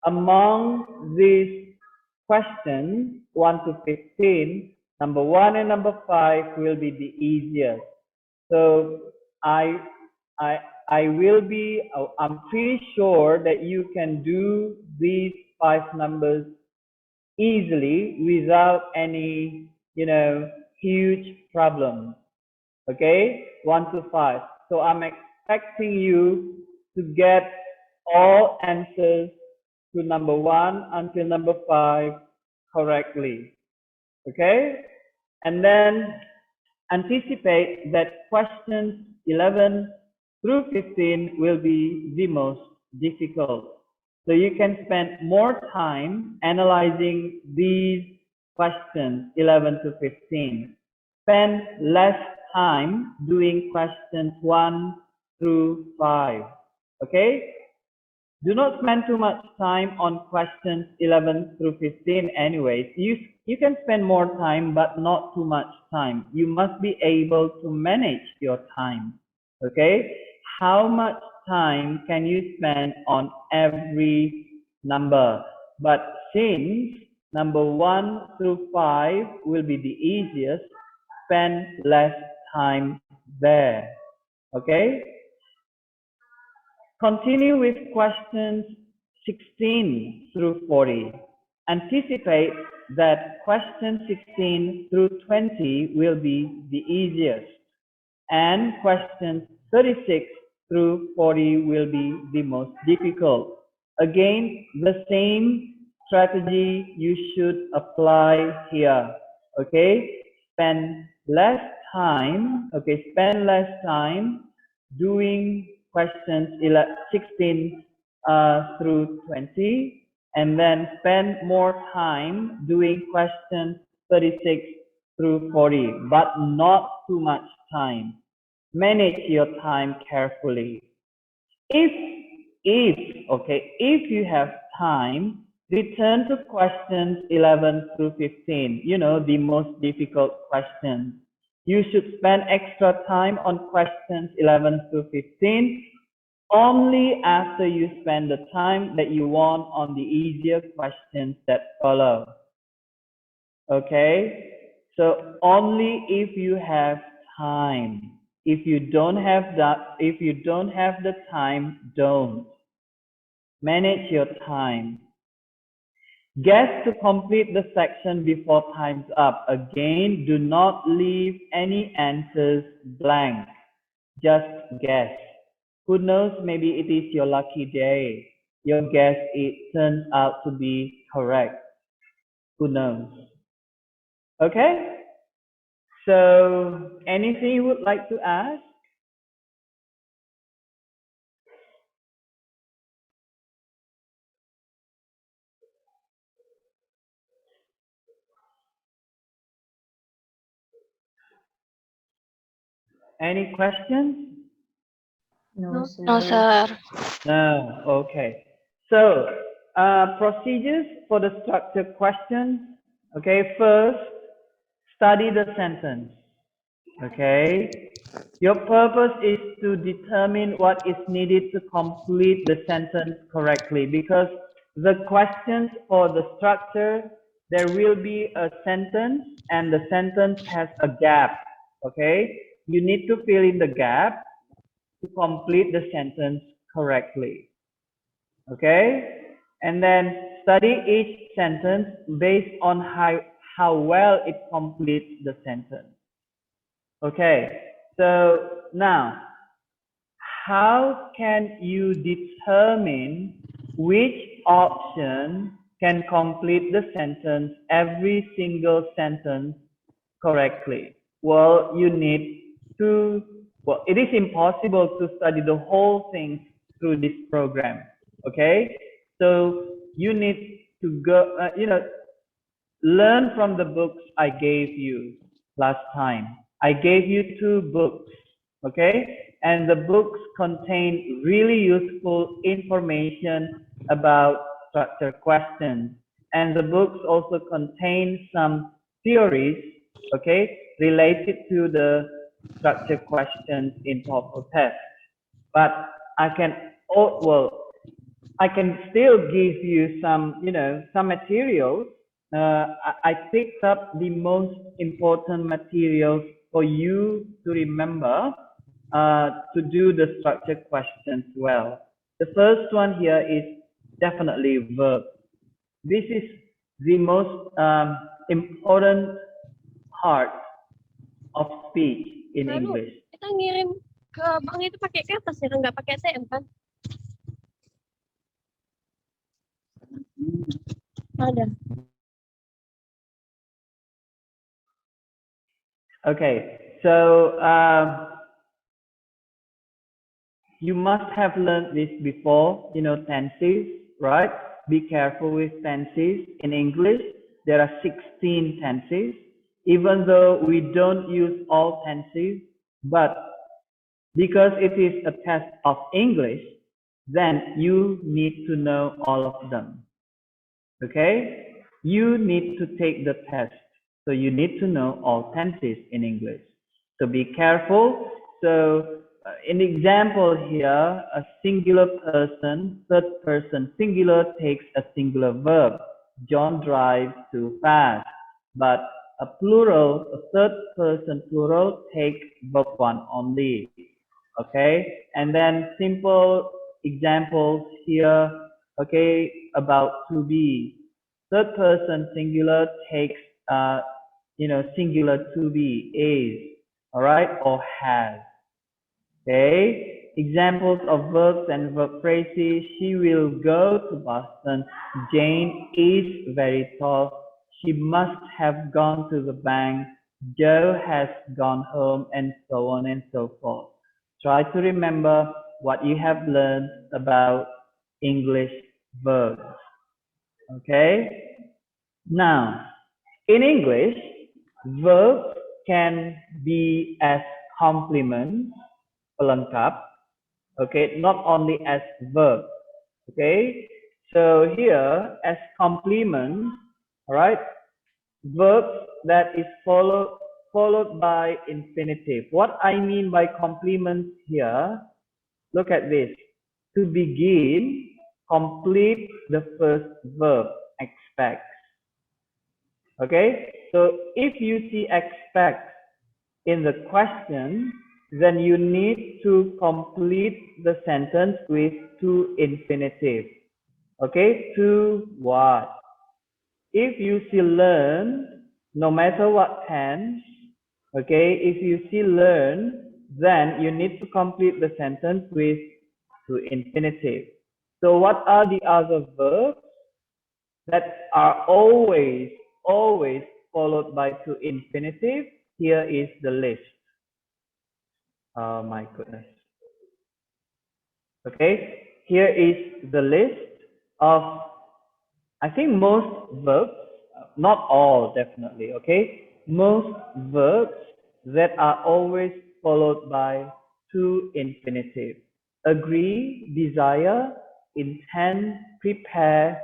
among these questions 1 to 15, number 1 and number 5 will be the easiest. So I'm pretty sure that you can do these 5 numbers easily without any, huge problems. Okay, 1 to 5. So I'm expecting you to get all answers to number 1 until number 5 correctly. Okay, and then anticipate that questions 11 through 15 will be the most difficult. So you can spend more time analyzing these questions 11 to 15. Spend less time doing questions 1 through 5. Okay? Do not spend too much time on questions 11 through 15 anyways. You can spend more time, but not too much time. You must be able to manage your time. Okay? How much time can you spend on every number? But since number 1 through 5 will be the easiest, spend less time there. Okay? Continue with questions 16 through 40. Anticipate that questions 16 through 20 will be the easiest, and questions 36 through 40 will be the most difficult. Again, the same strategy you should apply here. Okay, spend less time. Okay, spend less time doing questions 16 through 20, and then spend more time doing questions 36 through 40, but not too much time. Manage your time carefully. If you have time, return to questions 11 through 15, the most difficult questions. You should spend extra time on questions 11 through 15 only after you spend the time that you want on the easier questions that follow. Okay? So only if you have time. If you don't have the time, don't. Manage your time. Guess to complete the section before time's up. Again, do not leave any answers blank. Just guess. Who knows, maybe it is your lucky day. Your guess, it turns out to be correct. Who knows? Okay? So, anything you would like to ask? Any questions? No, sir. No, okay. So, procedures for the structured questions. Okay, first, study the sentence. Okay, your purpose is to determine what is needed to complete the sentence correctly, because the questions for the structure, there will be a sentence and the sentence has a gap. Okay, you need to fill in the gap to complete the sentence correctly. Okay, and then study each sentence based on how well it completes the sentence. Okay, so now, how can you determine which option can complete the sentence, every single sentence correctly? Well, you need to, well, it is impossible to study the whole thing through this program, okay? So you need to go, learn from the books I gave you last time. I gave you 2 books, okay? And the books contain really useful information about structured questions. And the books also contain some theories, okay, related to the structured questions in TOEFL test. But I can, I can still give you some, some materials. I picked up the most important materials for you to remember to do the structured questions well. The first one here is definitely verb. This is the most important part of speech in English. Kita ngirim ke bank itu pakai kertas ya, nggak pakai ATM kan? Ada. Okay, so you must have learned this before, tenses, right? Be careful with tenses. In English, there are 16 tenses, even though we don't use all tenses, but because it is a test of English, then you need to know all of them, okay? You need to take the test, so you need to know all tenses in English. So be careful. So in the example here, a singular person, third person singular takes a singular verb. John drives too fast. But a plural, a third person plural takes verb 1 only. Okay, and then simple examples here, okay, about to be. Third person singular takes, singular to be, is, all right, or has. Okay, examples of verbs and verb phrases. She will go to Boston. Jane is very tall. She must have gone to the bank. Joe has gone home, and so on and so forth. Try to remember what you have learned about English verbs. Okay? Now, in English, verbs can be as complements, pelengkap, okay, not only as verbs, okay? So here, as complements, all right, verbs that is followed by infinitive. What I mean by complements here, look at this. To begin, complete the first verb, expect. Okay, so if you see expect in the question, then you need to complete the sentence with to infinitive. Okay, to what? If you see learn, no matter what tense, okay, if you see learn, then you need to complete the sentence with to infinitive. So what are the other verbs that are always followed by to infinitive? Here is the list. Oh my goodness. Okay, here is the list of, I think, most verbs, not all definitely, okay, most verbs that are always followed by to infinitive. Agree, desire, intend, prepare,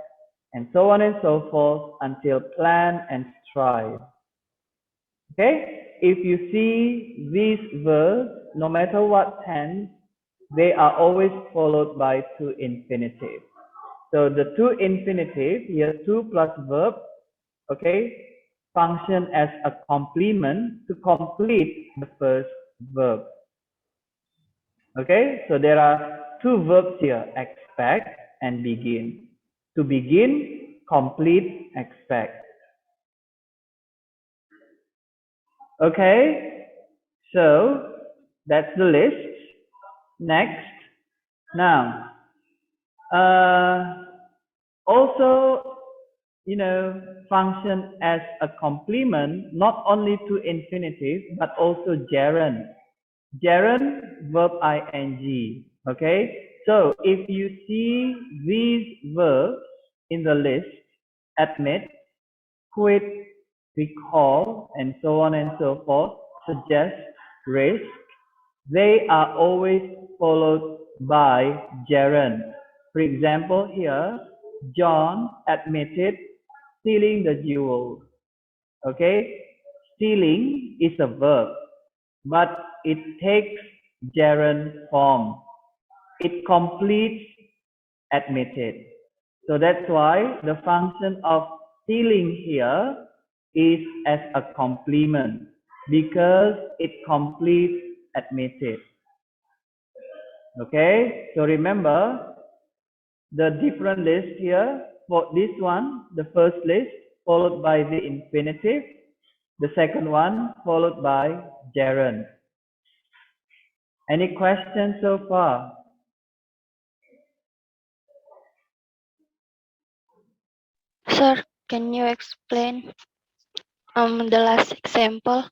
and so on and so forth until plan and strive. Okay, if you see these verbs, no matter what tense, they are always followed by to infinitive. So the to infinitive, here to plus verb, okay, function as a complement to complete the first verb. Okay, so there are 2 verbs here, expect and begin. To begin, complete, expect. Okay, so that's the list. Next, now, also function as a complement not only to infinitive but also gerund. Gerund, verb ing. Okay, so if you see these verbs in the list, admit, quit, recall, and so on and so forth, suggest, risk, they are always followed by gerund. For example, here, John admitted stealing the jewels. Okay, stealing is a verb, but it takes gerund form. It completes admitted. So that's why the function of stealing here is as a complement because it completes admitted. Okay, so remember the different list here. For this one, the first list followed by the infinitive, the second one followed by gerund. Any questions so far? Sir, can you explain the last example?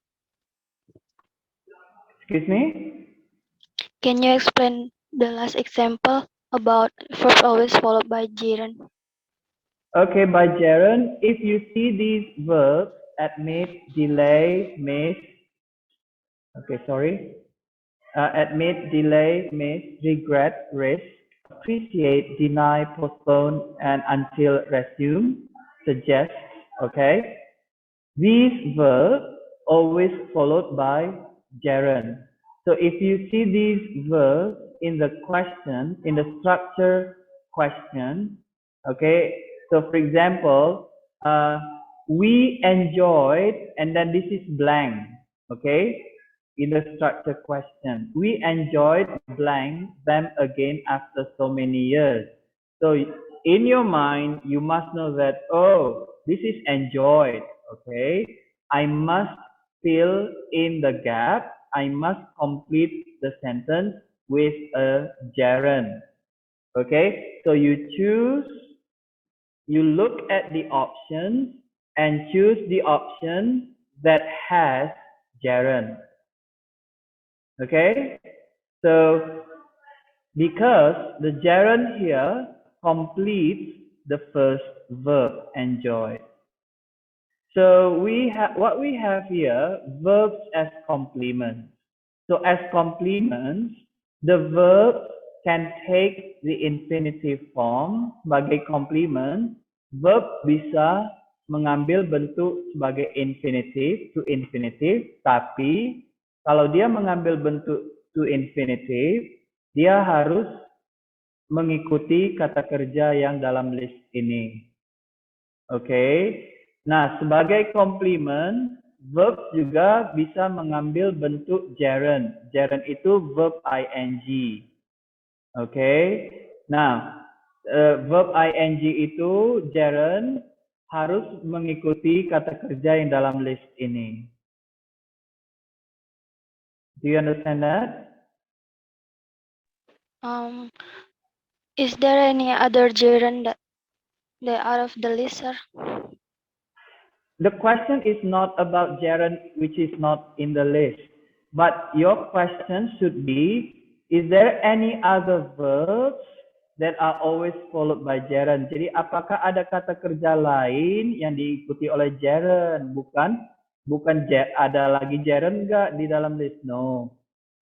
Excuse me? Can you explain the last example about verb always followed by gerund? Okay, by gerund, if you see these verbs, admit, delay, miss, admit, delay, miss, regret, risk, appreciate, deny, postpone, and until, resume, suggest, okay? These verbs always followed by gerund. So if you see these verbs in the question, in the structure question, okay? So for example, we enjoyed, and then this is blank, okay? In the structure question, we enjoyed blank them again after so many years. So in your mind, you must know that, oh, this is enjoyed, okay? I must fill in the gap. I must complete the sentence with a gerund, okay? So you look at the options and choose the option that has gerund. Okay, so because the gerund here completes the first verb, enjoy. So what we have here, verbs as complements. So as complements, the verb can take the infinitive form sebagai complement. Verb bisa mengambil bentuk sebagai infinitive to infinitive, tapi kalau dia mengambil bentuk to infinitive, dia harus mengikuti kata kerja yang dalam list ini. Oke. Nah, sebagai complement, verb juga bisa mengambil bentuk gerund. Gerund itu verb ing. Oke. Nah, verb ing itu gerund harus mengikuti kata kerja yang dalam list ini. Do you understand that? Is there any other gerund that they are out of the list, sir? The question is not about gerund which is not in the list, but your question should be, is there any other verbs that are always followed by gerund? Jadi apakah ada kata kerja lain yang diikuti oleh gerund? Bukan ada lagi gerund enggak di dalam list? No.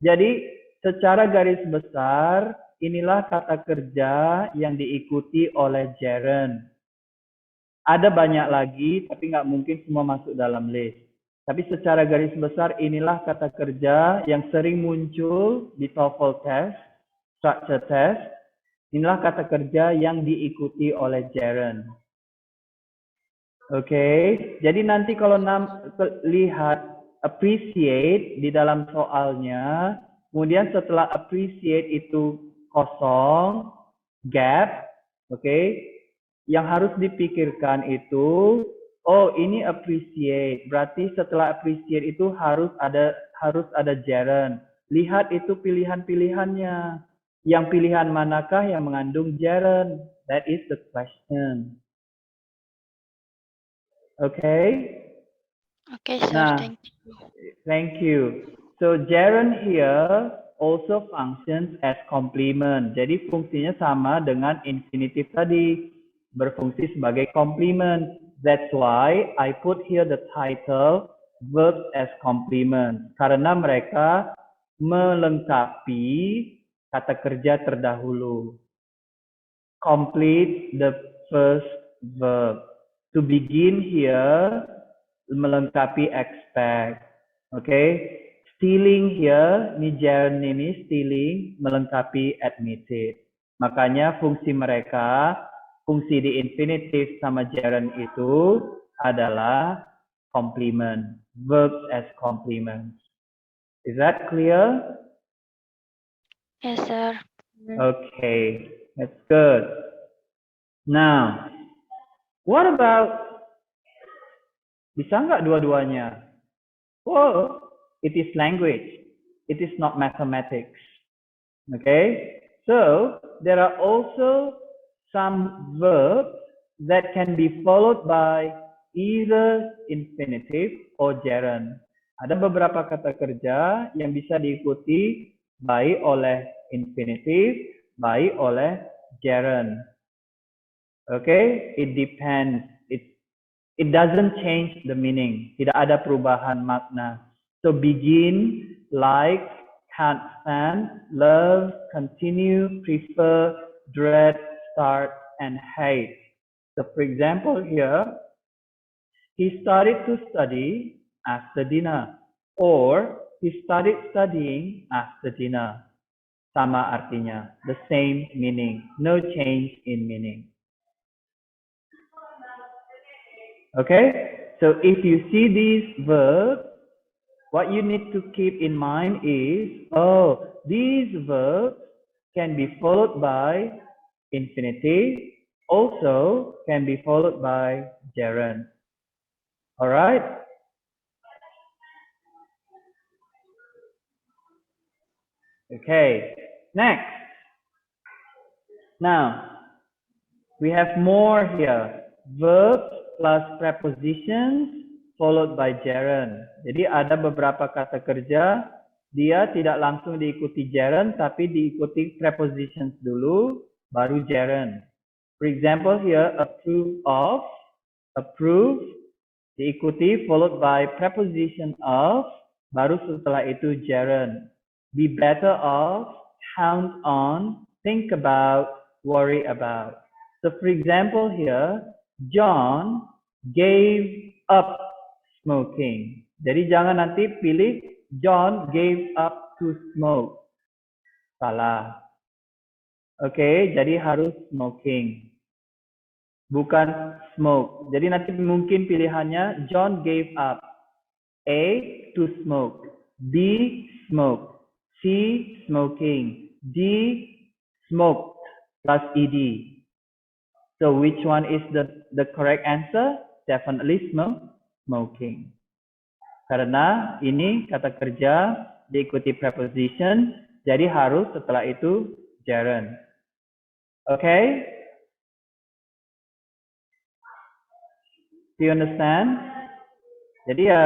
Jadi secara garis besar, inilah kata kerja yang diikuti oleh gerund. Ada banyak lagi, tapi nggak mungkin semua masuk dalam list. Tapi secara garis besar, inilah kata kerja yang sering muncul di TOEFL test, structure test. Inilah kata kerja yang diikuti oleh gerund. Oke, jadi nanti kalau lihat appreciate di dalam soalnya, kemudian setelah appreciate itu kosong, gap, oke, yang harus dipikirkan itu, oh ini appreciate, berarti setelah appreciate itu harus ada gerund. Lihat itu pilihan-pilihannya. Yang pilihan manakah yang mengandung gerund? That is the question. Okay? Okay, sir. Nah, Thank you. thank you. So gerund here also functions as complement. Jadi fungsinya sama dengan infinitive tadi, berfungsi sebagai complement. That's why I put here the title verbs as complement. Karena mereka melengkapi kata kerja terdahulu. Complete the first verb. To begin here, melengkapi expect. Okay? Stealing here, ni gerund ini stealing, melengkapi admitted. Makanya fungsi mereka, fungsi di infinitive sama gerund itu adalah complement. Verbs as complements. Is that clear? Yes, sir. Okay, that's good. Now, what about bisa nggak dua-duanya? Well, it is language. It is not mathematics. Okay, so there are also some verbs that can be followed by either infinitive or gerund. Ada beberapa kata kerja yang bisa diikuti baik oleh infinitive, baik oleh gerund. Okay, it depends. It doesn't change the meaning. Tidak ada perubahan makna. So begin, like, can't stand, love, continue, prefer, dread, start, and hate. So for example here, he started to study after dinner, or he started studying after dinner. Sama artinya, the same meaning, no change in meaning. Okay, so if you see these verbs, what you need to keep in mind is, oh, these verbs can be followed by infinitive, also can be followed by gerund. All right? Okay, next. Now, we have more here. Verbs plus prepositions followed by gerund. Jadi ada beberapa kata kerja, dia tidak langsung diikuti gerund, tapi diikuti prepositions dulu, baru gerund. For example here, approve of, approve, diikuti followed by preposition of, baru setelah itu gerund. Be better off, count on, think about, worry about. So for example here, John gave up smoking. Jadi jangan nanti pilih John gave up to smoke. Salah. Oke, jadi harus smoking. Bukan smoke. Jadi nanti mungkin pilihannya John gave up. A, to smoke. B, smoke. C, smoking. D, smoked plus ed. So which one is the correct answer? Definitely smoking. Karena ini kata kerja diikuti preposition, jadi harus setelah itu gerund. Okay? Do you understand? Jadi ya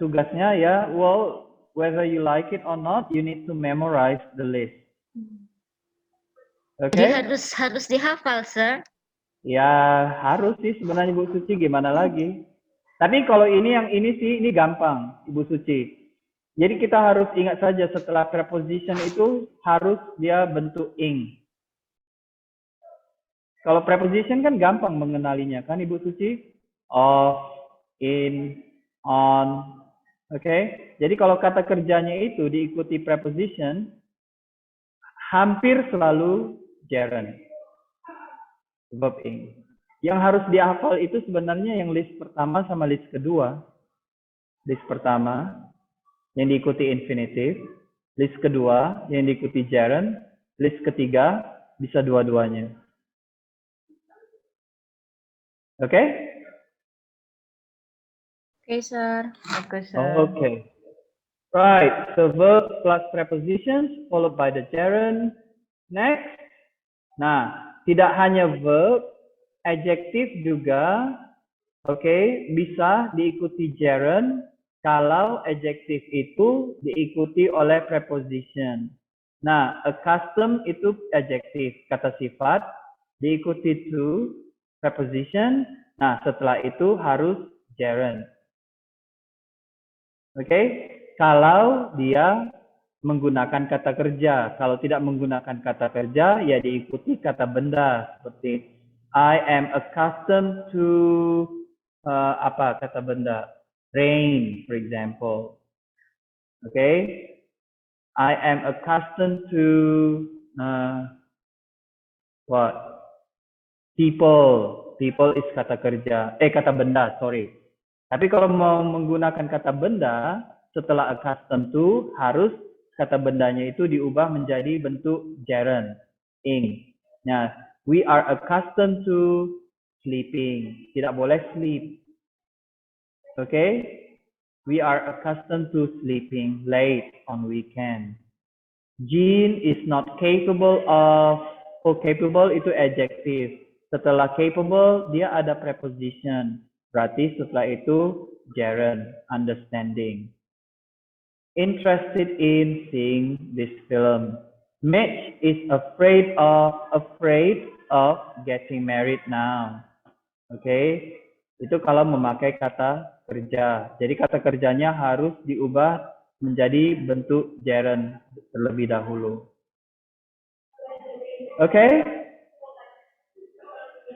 tugasnya ya, well, whether you like it or not, you need to memorize the list. Okay? Jadi harus dihafal, sir. Ya harus sih sebenarnya Ibu Suci, gimana lagi. Tapi kalau yang ini sih, ini gampang Ibu Suci. Jadi kita harus ingat saja setelah preposition itu harus dia bentuk ing. Kalau preposition kan gampang mengenalinya kan Ibu Suci. Of, in, on. Oke. Jadi kalau kata kerjanya itu diikuti preposition, hampir selalu gerund. Verb ing. Yang harus dihafal itu sebenarnya yang list pertama sama list kedua. List pertama yang diikuti infinitive, list kedua yang diikuti gerund, list ketiga bisa dua-duanya. Oke? Okay, sir. Okay, sir. Okay. Right. So verb plus prepositions followed by the gerund. Next. Nah, tidak hanya verb, adjective juga Oke, bisa diikuti gerund kalau adjective itu diikuti oleh preposition. Nah, accustomed itu adjective, kata sifat, diikuti to preposition. Nah, setelah itu harus gerund. Oke, kalau dia menggunakan kata kerja. Kalau tidak menggunakan kata kerja, ya diikuti kata benda. Seperti I am accustomed to apa kata benda? Rain, for example. Okay, I am accustomed to what? People. People is kata kerja. Kata benda, sorry. Tapi kalau mau menggunakan kata benda, setelah accustomed to, harus kata bendanya itu diubah menjadi bentuk gerund, ing. Nah, we are accustomed to sleeping. Tidak boleh sleep. Okay? We are accustomed to sleeping late on weekend. Jean is not capable of, capable itu adjective. Setelah capable, dia ada preposition. Berarti setelah itu gerund, understanding. Interested in seeing this film. Mitch is afraid of getting married now. Okay? Itu kalau memakai kata kerja. Jadi kata kerjanya harus diubah menjadi bentuk gerund terlebih dahulu. Okay?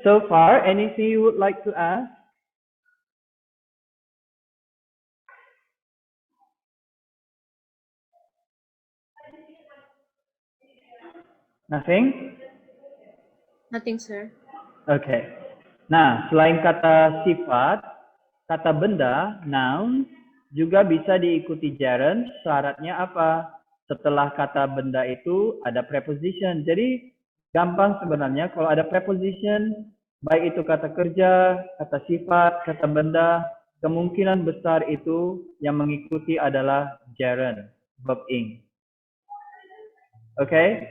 So far, anything you would like to ask? Nothing? Nothing, sir. Okay. Nah, selain kata sifat, kata benda, noun, juga bisa diikuti gerund. Syaratnya apa? Setelah kata benda itu ada preposition. Jadi gampang sebenarnya kalau ada preposition, baik itu kata kerja, kata sifat, kata benda, kemungkinan besar itu yang mengikuti adalah gerund, verb ing. Okay?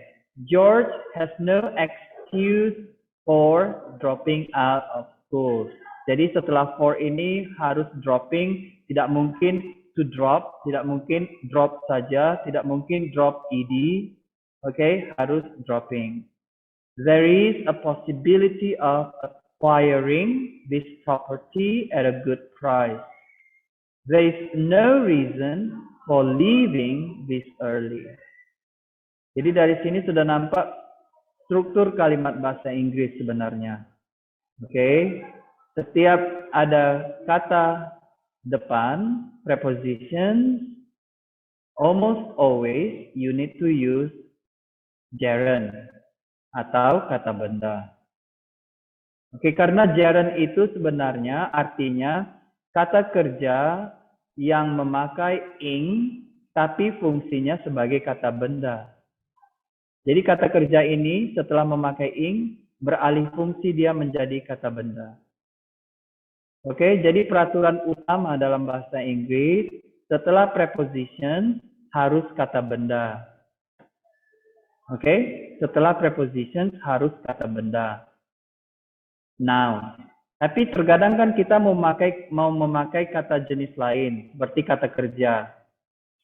George has no excuse for dropping out of school. Jadi setelah for ini harus dropping, tidak mungkin to drop, tidak mungkin drop saja, tidak mungkin drop ed. Okay, harus dropping. There is a possibility of acquiring this property at a good price. There is no reason for leaving this early. Jadi dari sini sudah nampak struktur kalimat bahasa Inggris sebenarnya. Oke, setiap ada kata depan, preposition, almost always you need to use gerund atau kata benda. Oke, karena gerund itu sebenarnya artinya kata kerja yang memakai ing tapi fungsinya sebagai kata benda. Jadi kata kerja ini setelah memakai ing beralih fungsi dia menjadi kata benda. Oke, jadi peraturan utama dalam bahasa Inggris setelah preposition harus kata benda. Oke, setelah preposition harus kata benda. Noun. Tapi terkadang kan kita mau memakai kata jenis lain seperti kata kerja.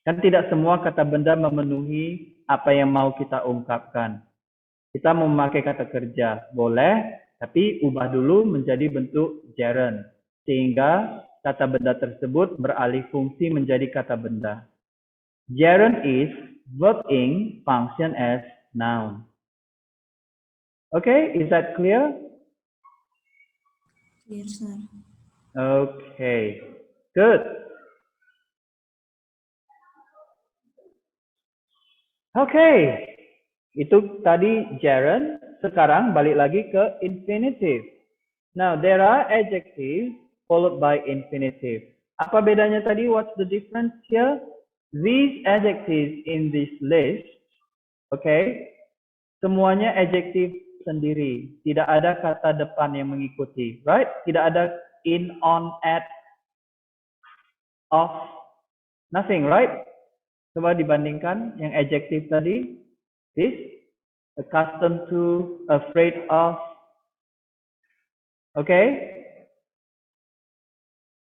Kan tidak semua kata benda memenuhi apa yang mau kita ungkapkan. Kita memakai kata kerja, boleh, tapi ubah dulu menjadi bentuk gerund. Sehingga kata benda tersebut beralih fungsi menjadi kata benda. Gerund is verb ing function as noun. Okay, is that clear? Clear, sir. Okay, good. Okay, itu tadi gerund. Sekarang balik lagi ke infinitive. Now, there are adjectives followed by infinitive. Apa bedanya tadi? What's the difference here? These adjectives in this list, okay, semuanya adjective sendiri. Tidak ada kata depan yang mengikuti, right? Tidak ada in, on, at, off, nothing, right? Coba dibandingkan yang adjective tadi, this, accustomed to, afraid of, okay?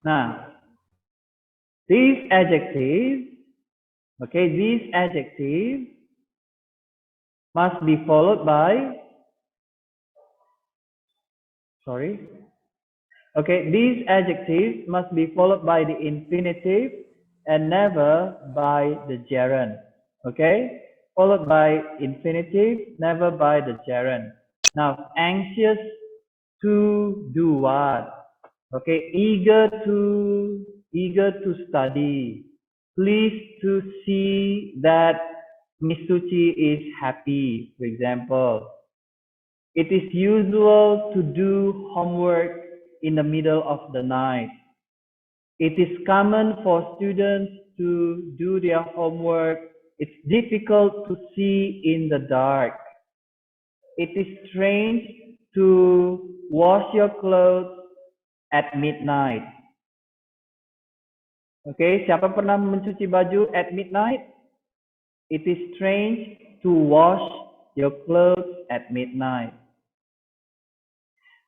Now, these adjectives, okay, these adjectives must be followed by, okay, these adjectives must be followed by the infinitive and never by the gerund. Okay, followed by infinitive, never by the gerund. Now, anxious to do what? Okay, eager to study. Pleased to see that Miss Suchi is happy, for example. It is usual to do homework in the middle of the night. It is common for students to do their homework. It's difficult to see in the dark. It is strange to wash your clothes at midnight. Okay, siapa pernah mencuci baju at midnight? It is strange to wash your clothes at midnight.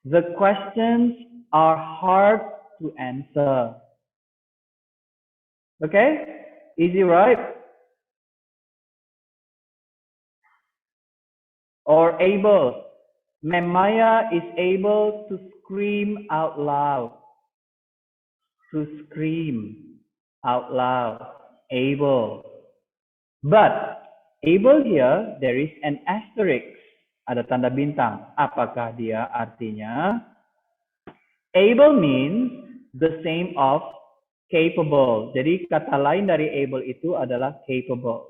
The questions are hard to answer. Okay, easy, right? Or able. Maya is able to scream out loud. To scream out loud. Able. But able here, there is an asterisk. Ada tanda bintang. Apakah dia artinya? Able means the same of capable. Jadi kata lain dari able itu adalah capable.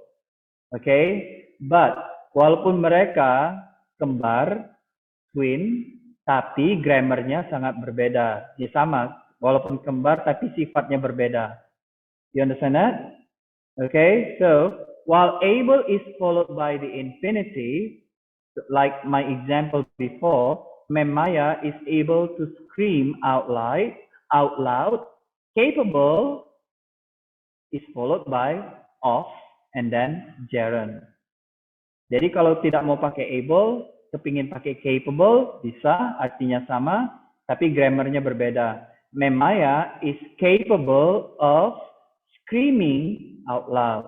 Okay? But walaupun mereka kembar, twin, tapi grammarnya sangat berbeda. Ya sama, walaupun kembar tapi sifatnya berbeda. You understand that? Okay, so while able is followed by the infinitive, like my example before, Maya is able to scream out loud. Capable is followed by of and then gerund. Jadi kalau tidak mau pakai able, kepingin pakai capable, bisa, artinya sama, tapi grammarnya berbeda. Maya is capable of screaming out loud.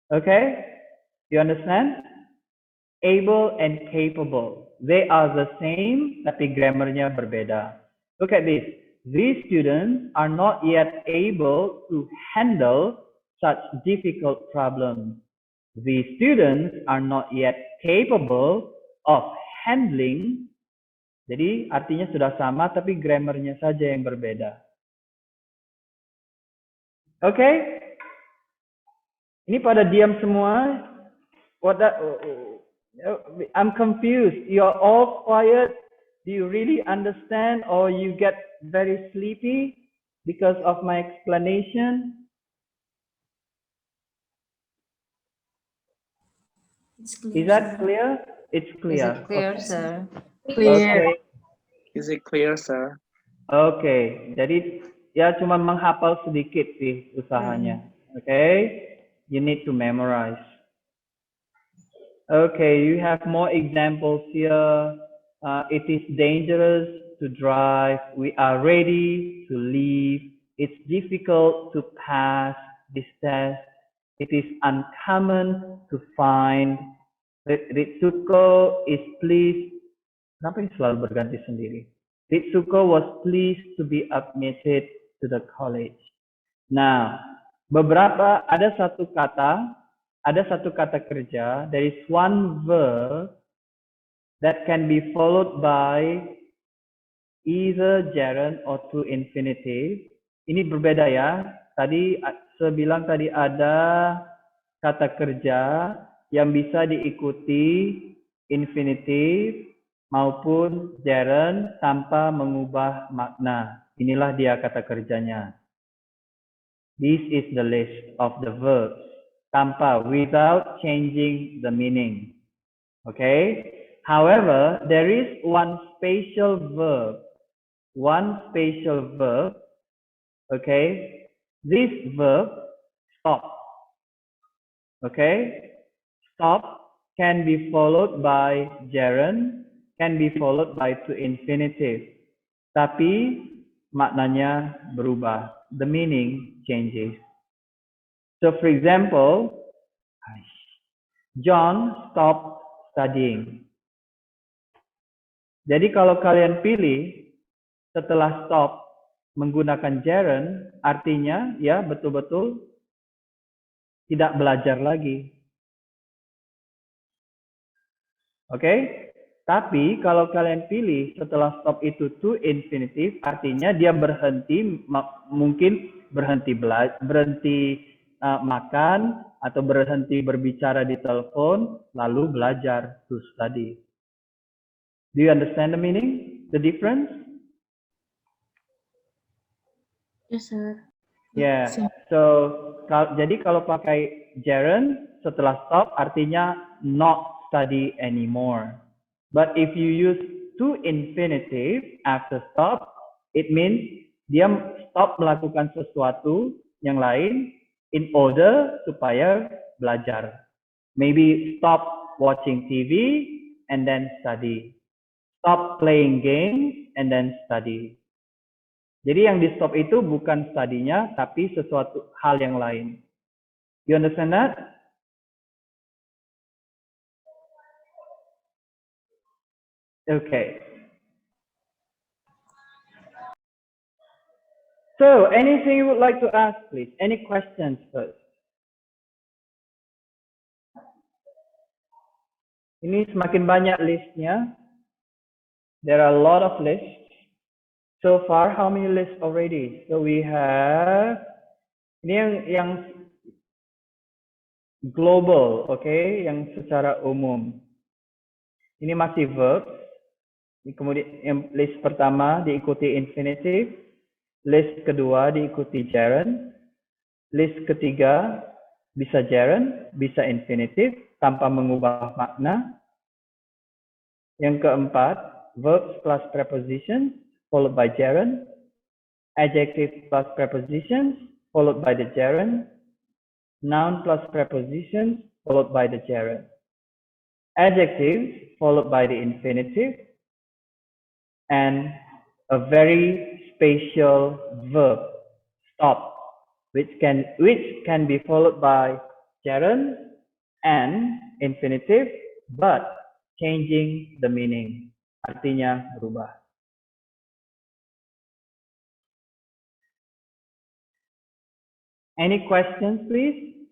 Okay, you understand? Able and capable, they are the same, tapi grammarnya berbeda. Look at this. These students are not yet able to handle such difficult problems. These students are not yet capable of handling. Jadi artinya sudah sama, tapi grammarnya saja yang berbeda. Okay? Ini pada diam semua. I'm confused. You're all quiet. Do you really understand, or you get very sleepy because of my explanation? Is that clear? It's clear. Is it clear, sir? Clear. Okay. Is it clear, sir? Okay. Jadi ya cuma menghafal sedikit sih usahanya. Okay. You need to memorize. Okay, you have more examples here. It is dangerous to drive. We are ready to leave. It's difficult to pass this test. It is uncommon to find. Ritsuko is pleased. Kenapa ini selalu berganti sendiri? Ritsuko was pleased to be admitted to the college. Now, ada satu kata kerja. There is one verb that can be followed by either gerund or to infinitive. Ini berbeda ya. Tadi saya bilang tadi ada kata kerja yang bisa diikuti infinitive maupun gerund tanpa mengubah makna. Inilah dia kata kerjanya. This is the list of the verbs. Tanpa, without changing the meaning. Okay? However, there is one special verb. Okay? This verb, stop. Okay? Stop can be followed by gerund can be followed by to infinitive. Tapi maknanya berubah. The meaning changes. So for example, John stopped studying. Jadi kalau kalian pilih setelah stop menggunakan gerund, artinya ya betul-betul tidak belajar lagi. Oke? Tapi kalau kalian pilih setelah stop itu to infinitive, artinya dia berhenti, mungkin berhenti makan atau berhenti berbicara di telepon, lalu belajar to study. Do you understand the meaning? The difference? Yes, sir. Yeah. So jadi kalau pakai gerund setelah stop artinya not study anymore. But if you use to infinitive after stop, it means dia stop melakukan sesuatu yang lain in order supaya belajar. Maybe stop watching TV and then study. Stop playing games and then study. Jadi yang di stop itu bukan studinya, tapi sesuatu hal yang lain. You understand that? Okay. So, anything you would like to ask, please? Any questions first? Ini semakin banyak listnya. There are a lot of lists. So far, how many lists already? So we have, ini yang global, okay? Yang secara umum. Ini masih verbs. Kemudian list pertama diikuti infinitive. List kedua diikuti gerund. List ketiga bisa gerund, bisa infinitive tanpa mengubah makna. Yang keempat, verbs plus prepositions followed by gerund. Adjectives plus prepositions followed by the gerund. Noun plus prepositions followed by the gerund. Adjectives followed by the infinitive. And a very special verb, stop, which can be followed by gerund and infinitive, but changing the meaning. Artinya berubah. Any questions, please?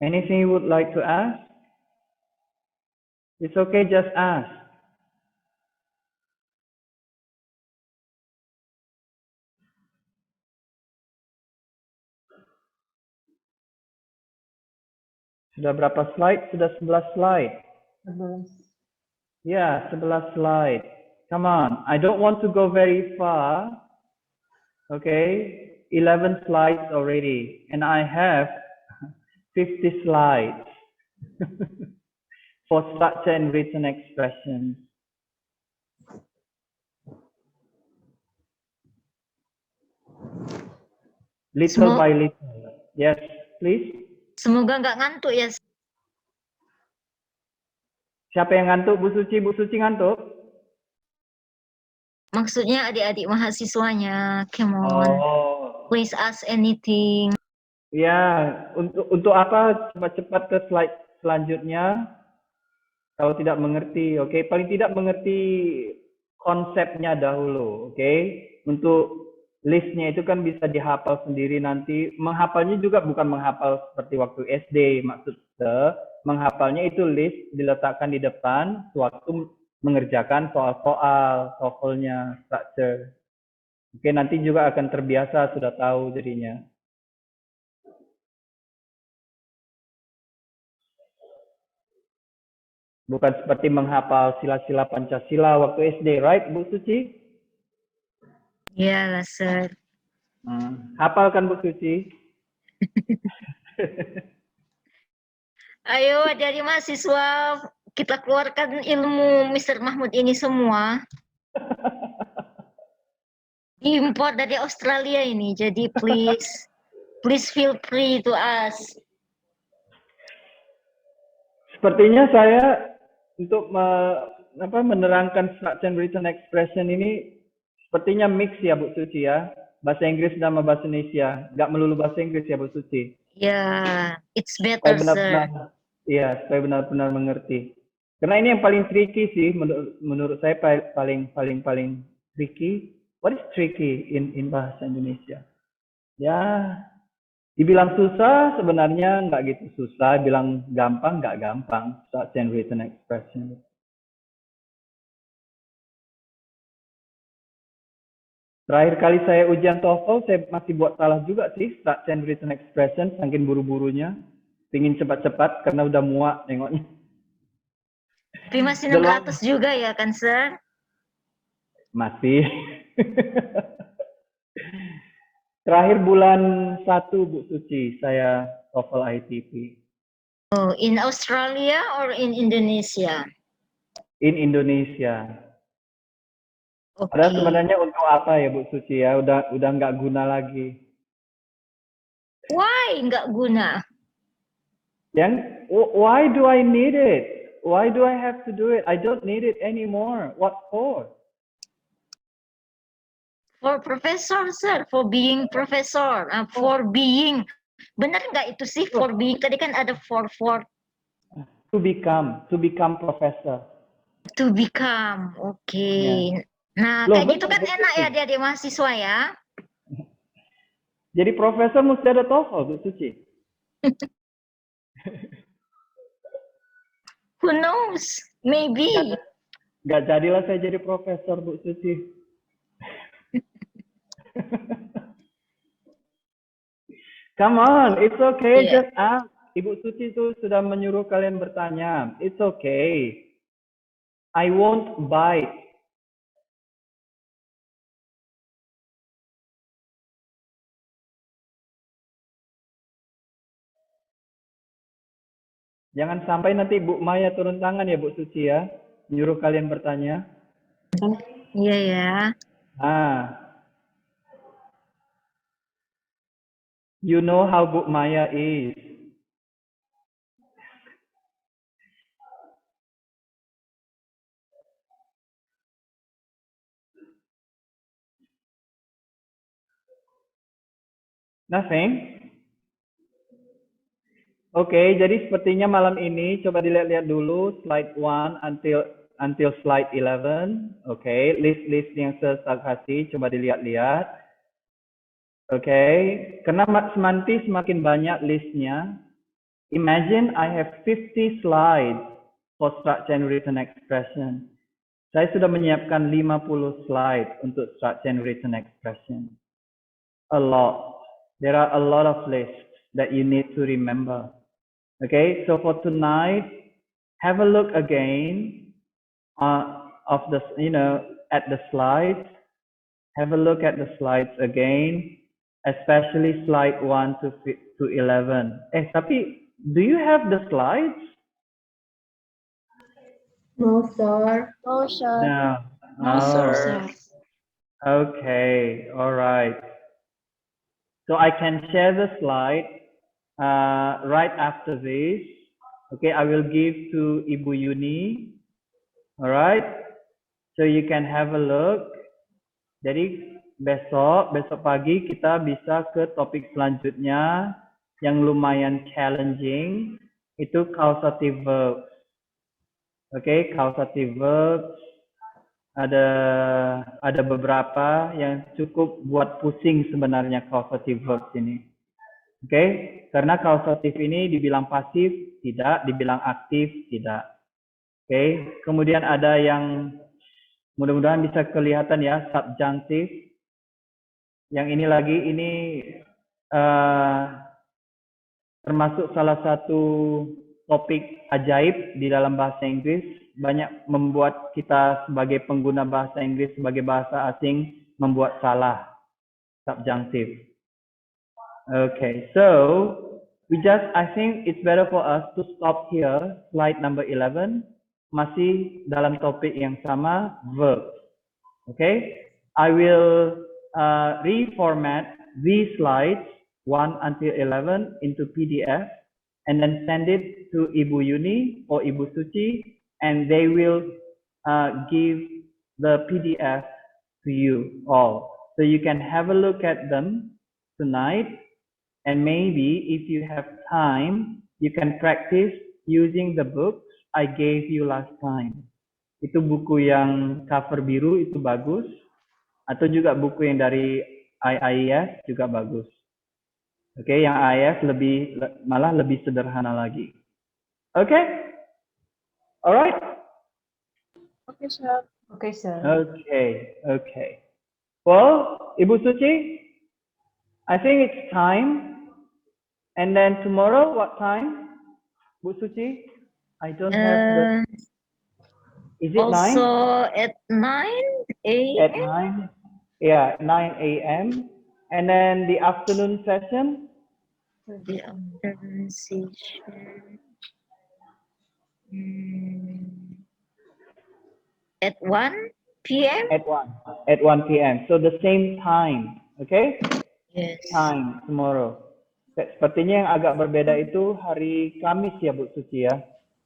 Anything you would like to ask? It's okay, just ask. Sudah berapa slide? Sudah 11 slide. 11. Yeah, 11 slide. Come on, I don't want to go very far. Okay, 11 slides already, and I have 50 slides for structure and written expressions. Little by little. Yes, please. Semoga nggak ngantuk ya. Siapa yang ngantuk? Bu Suci? Bu Suci ngantuk? Maksudnya adik-adik mahasiswanya. Come on. Oh. Please ask anything. Ya, untuk apa cepat-cepat ke slide selanjutnya? Kalau tidak mengerti, oke? Paling tidak mengerti konsepnya dahulu, oke? Untuk listnya itu kan bisa dihafal sendiri nanti. Menghafalnya juga bukan menghafal seperti waktu SD, maksudnya menghafalnya itu list diletakkan di depan sewaktu mengerjakan soal-soal TOEFL-nya, structure. Oke, nanti juga akan terbiasa, sudah tahu jadinya. Bukan seperti menghafal sila-sila Pancasila waktu SD, right, Bu Suci? Iya lah, Sir. Hafal kan, Bu Suci? Ayo, dari mahasiswa, kita keluarkan ilmu Mr. Mahmud ini semua. Import dari Australia ini, jadi please feel free to ask. Sepertinya saya untuk menerangkan structure written expression ini sepertinya mix ya Bu Suci ya. Bahasa Inggris sama bahasa Indonesia. Nggak melulu bahasa Inggris ya Bu Suci. Yeah, it's Supaya better, benar-benar, sir. iya, supaya benar-benar mengerti. Karena ini yang paling tricky sih, menurut saya paling tricky. What is tricky in bahasa Indonesia? Ya, dibilang susah sebenarnya nggak gitu susah, bilang gampang nggak gampang. Structure written expression. Terakhir kali saya ujian TOEFL, saya masih buat salah juga sih, structure written expression, saking buru-burunya. Pingin cepat-cepat karena udah muak nengoknya. Tapi masih 600 juga ya kan, sir? Masih. Terakhir bulan 1 Bu Suci, saya TOEFL ITP. Oh, in Australia or in Indonesia? In Indonesia. Okay. Padahal sebenarnya untuk apa ya Bu Suci ya? Udah nggak guna lagi. Why nggak guna? Why do I need it? Why do I have to do it? I don't need it anymore. What for? For professor, sir. For being professor. For being. Benar nggak itu sih for being? Tadi kan ada for. To become professor. To become. Oke. Okay. Yeah. Nah, Loh, kayak gitu kan enak ya adik-adik mahasiswa ya. Jadi profesor mesti ada TOEFL, Bu Suci. Who knows? Maybe. Gak jadilah saya jadi profesor, Bu Suci. Come on, it's okay, just ask. Ibu Suci itu sudah menyuruh kalian bertanya. It's okay. I won't bite. Jangan sampai nanti Bu Maya turun tangan ya Bu Suci ya. Nyuruh kalian bertanya. Iya ya. You know how Bu Maya is. Nothing? Oke, jadi sepertinya malam ini coba dilihat-lihat dulu slide 1 until slide 11. Oke, list yang saya kasih coba dilihat-lihat. Oke, karena semakin banyak listnya. Imagine I have 50 slides for structure and written expression. Saya sudah menyiapkan 50 slide untuk structure and written expression. A lot. There are a lot of lists that you need to remember. Okay, so for tonight, have a look again of the, at the slides. Have a look at the slides again, especially slide 1 to 11. Tapi, do you have the slides? No, sir. No, sir. No. No, sir. Okay, all right. So I can share the slide right after this. Okay, I will give to Ibu Yuni. All right, so you can have a look. Jadi besok pagi kita bisa ke topik selanjutnya yang lumayan challenging, itu causative verbs. Okay, causative verbs. Ada beberapa yang cukup buat pusing sebenarnya causative verbs ini. Oke, karena causative ini dibilang pasif, tidak, dibilang aktif, tidak. Oke, kemudian ada yang mudah-mudahan bisa kelihatan ya, subjunctive. Yang ini termasuk salah satu topik ajaib di dalam bahasa Inggris. Banyak membuat kita sebagai pengguna bahasa Inggris, sebagai bahasa asing, membuat salah. Subjunctive. Okay, so I think it's better for us to stop here, slide number 11, masih dalam topik yang sama, verbs. Okay, I will reformat these slides 1 until 11 into PDF and then send it to Ibu Yuni or Ibu Suci, and they will give the PDF to you all. So you can have a look at them tonight, and maybe if you have time, you can practice using the books I gave you last time. Itu buku yang cover biru itu bagus, atau juga buku yang dari IIS juga bagus. Oke, yang IIS malah lebih sederhana lagi. Oke? Alright? Okay, sir. Okay, sir. Okay. Well, Ibu Suci, I think it's time. And then tomorrow, what time? Bu Suci? I don't have the... Is it 9? Also at 9 a.m.? At 9? Yeah, 9 a.m. And then the afternoon session? The afternoon session. At 1 p.m.? At 1 p.m. So the same time, okay? Yes. Time tomorrow. Sepertinya yang agak berbeda itu hari Kamis ya Bu Suci ya?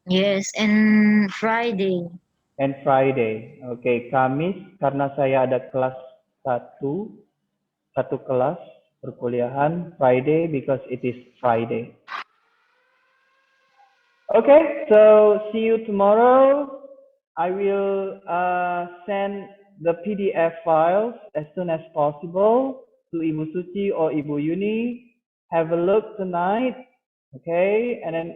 Yes, and Friday. And Friday. Okay, Kamis karena saya ada kelas satu kelas perkuliahan. Friday because it is Friday. Okay, so see you tomorrow. I will send the PDF files as soon as possible to Ibu Suci or Ibu Yuni. Have a look tonight, okay? And then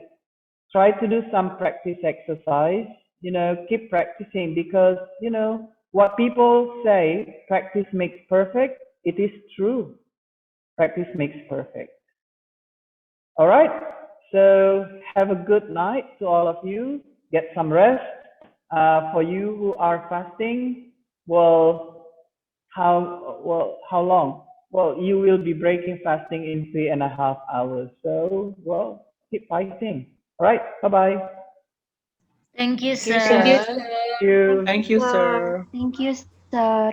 try to do some practice exercise. You know, keep practicing because, you know, what people say, practice makes perfect. It is true. Practice makes perfect. All right. So have a good night to all of you. Get some rest. For you who are fasting, well, how long? Well, you will be breaking fasting in 3.5 hours. So, well, keep fighting. All right. Bye-bye. Thank you, sir. Thank you, sir. Thank you, sir.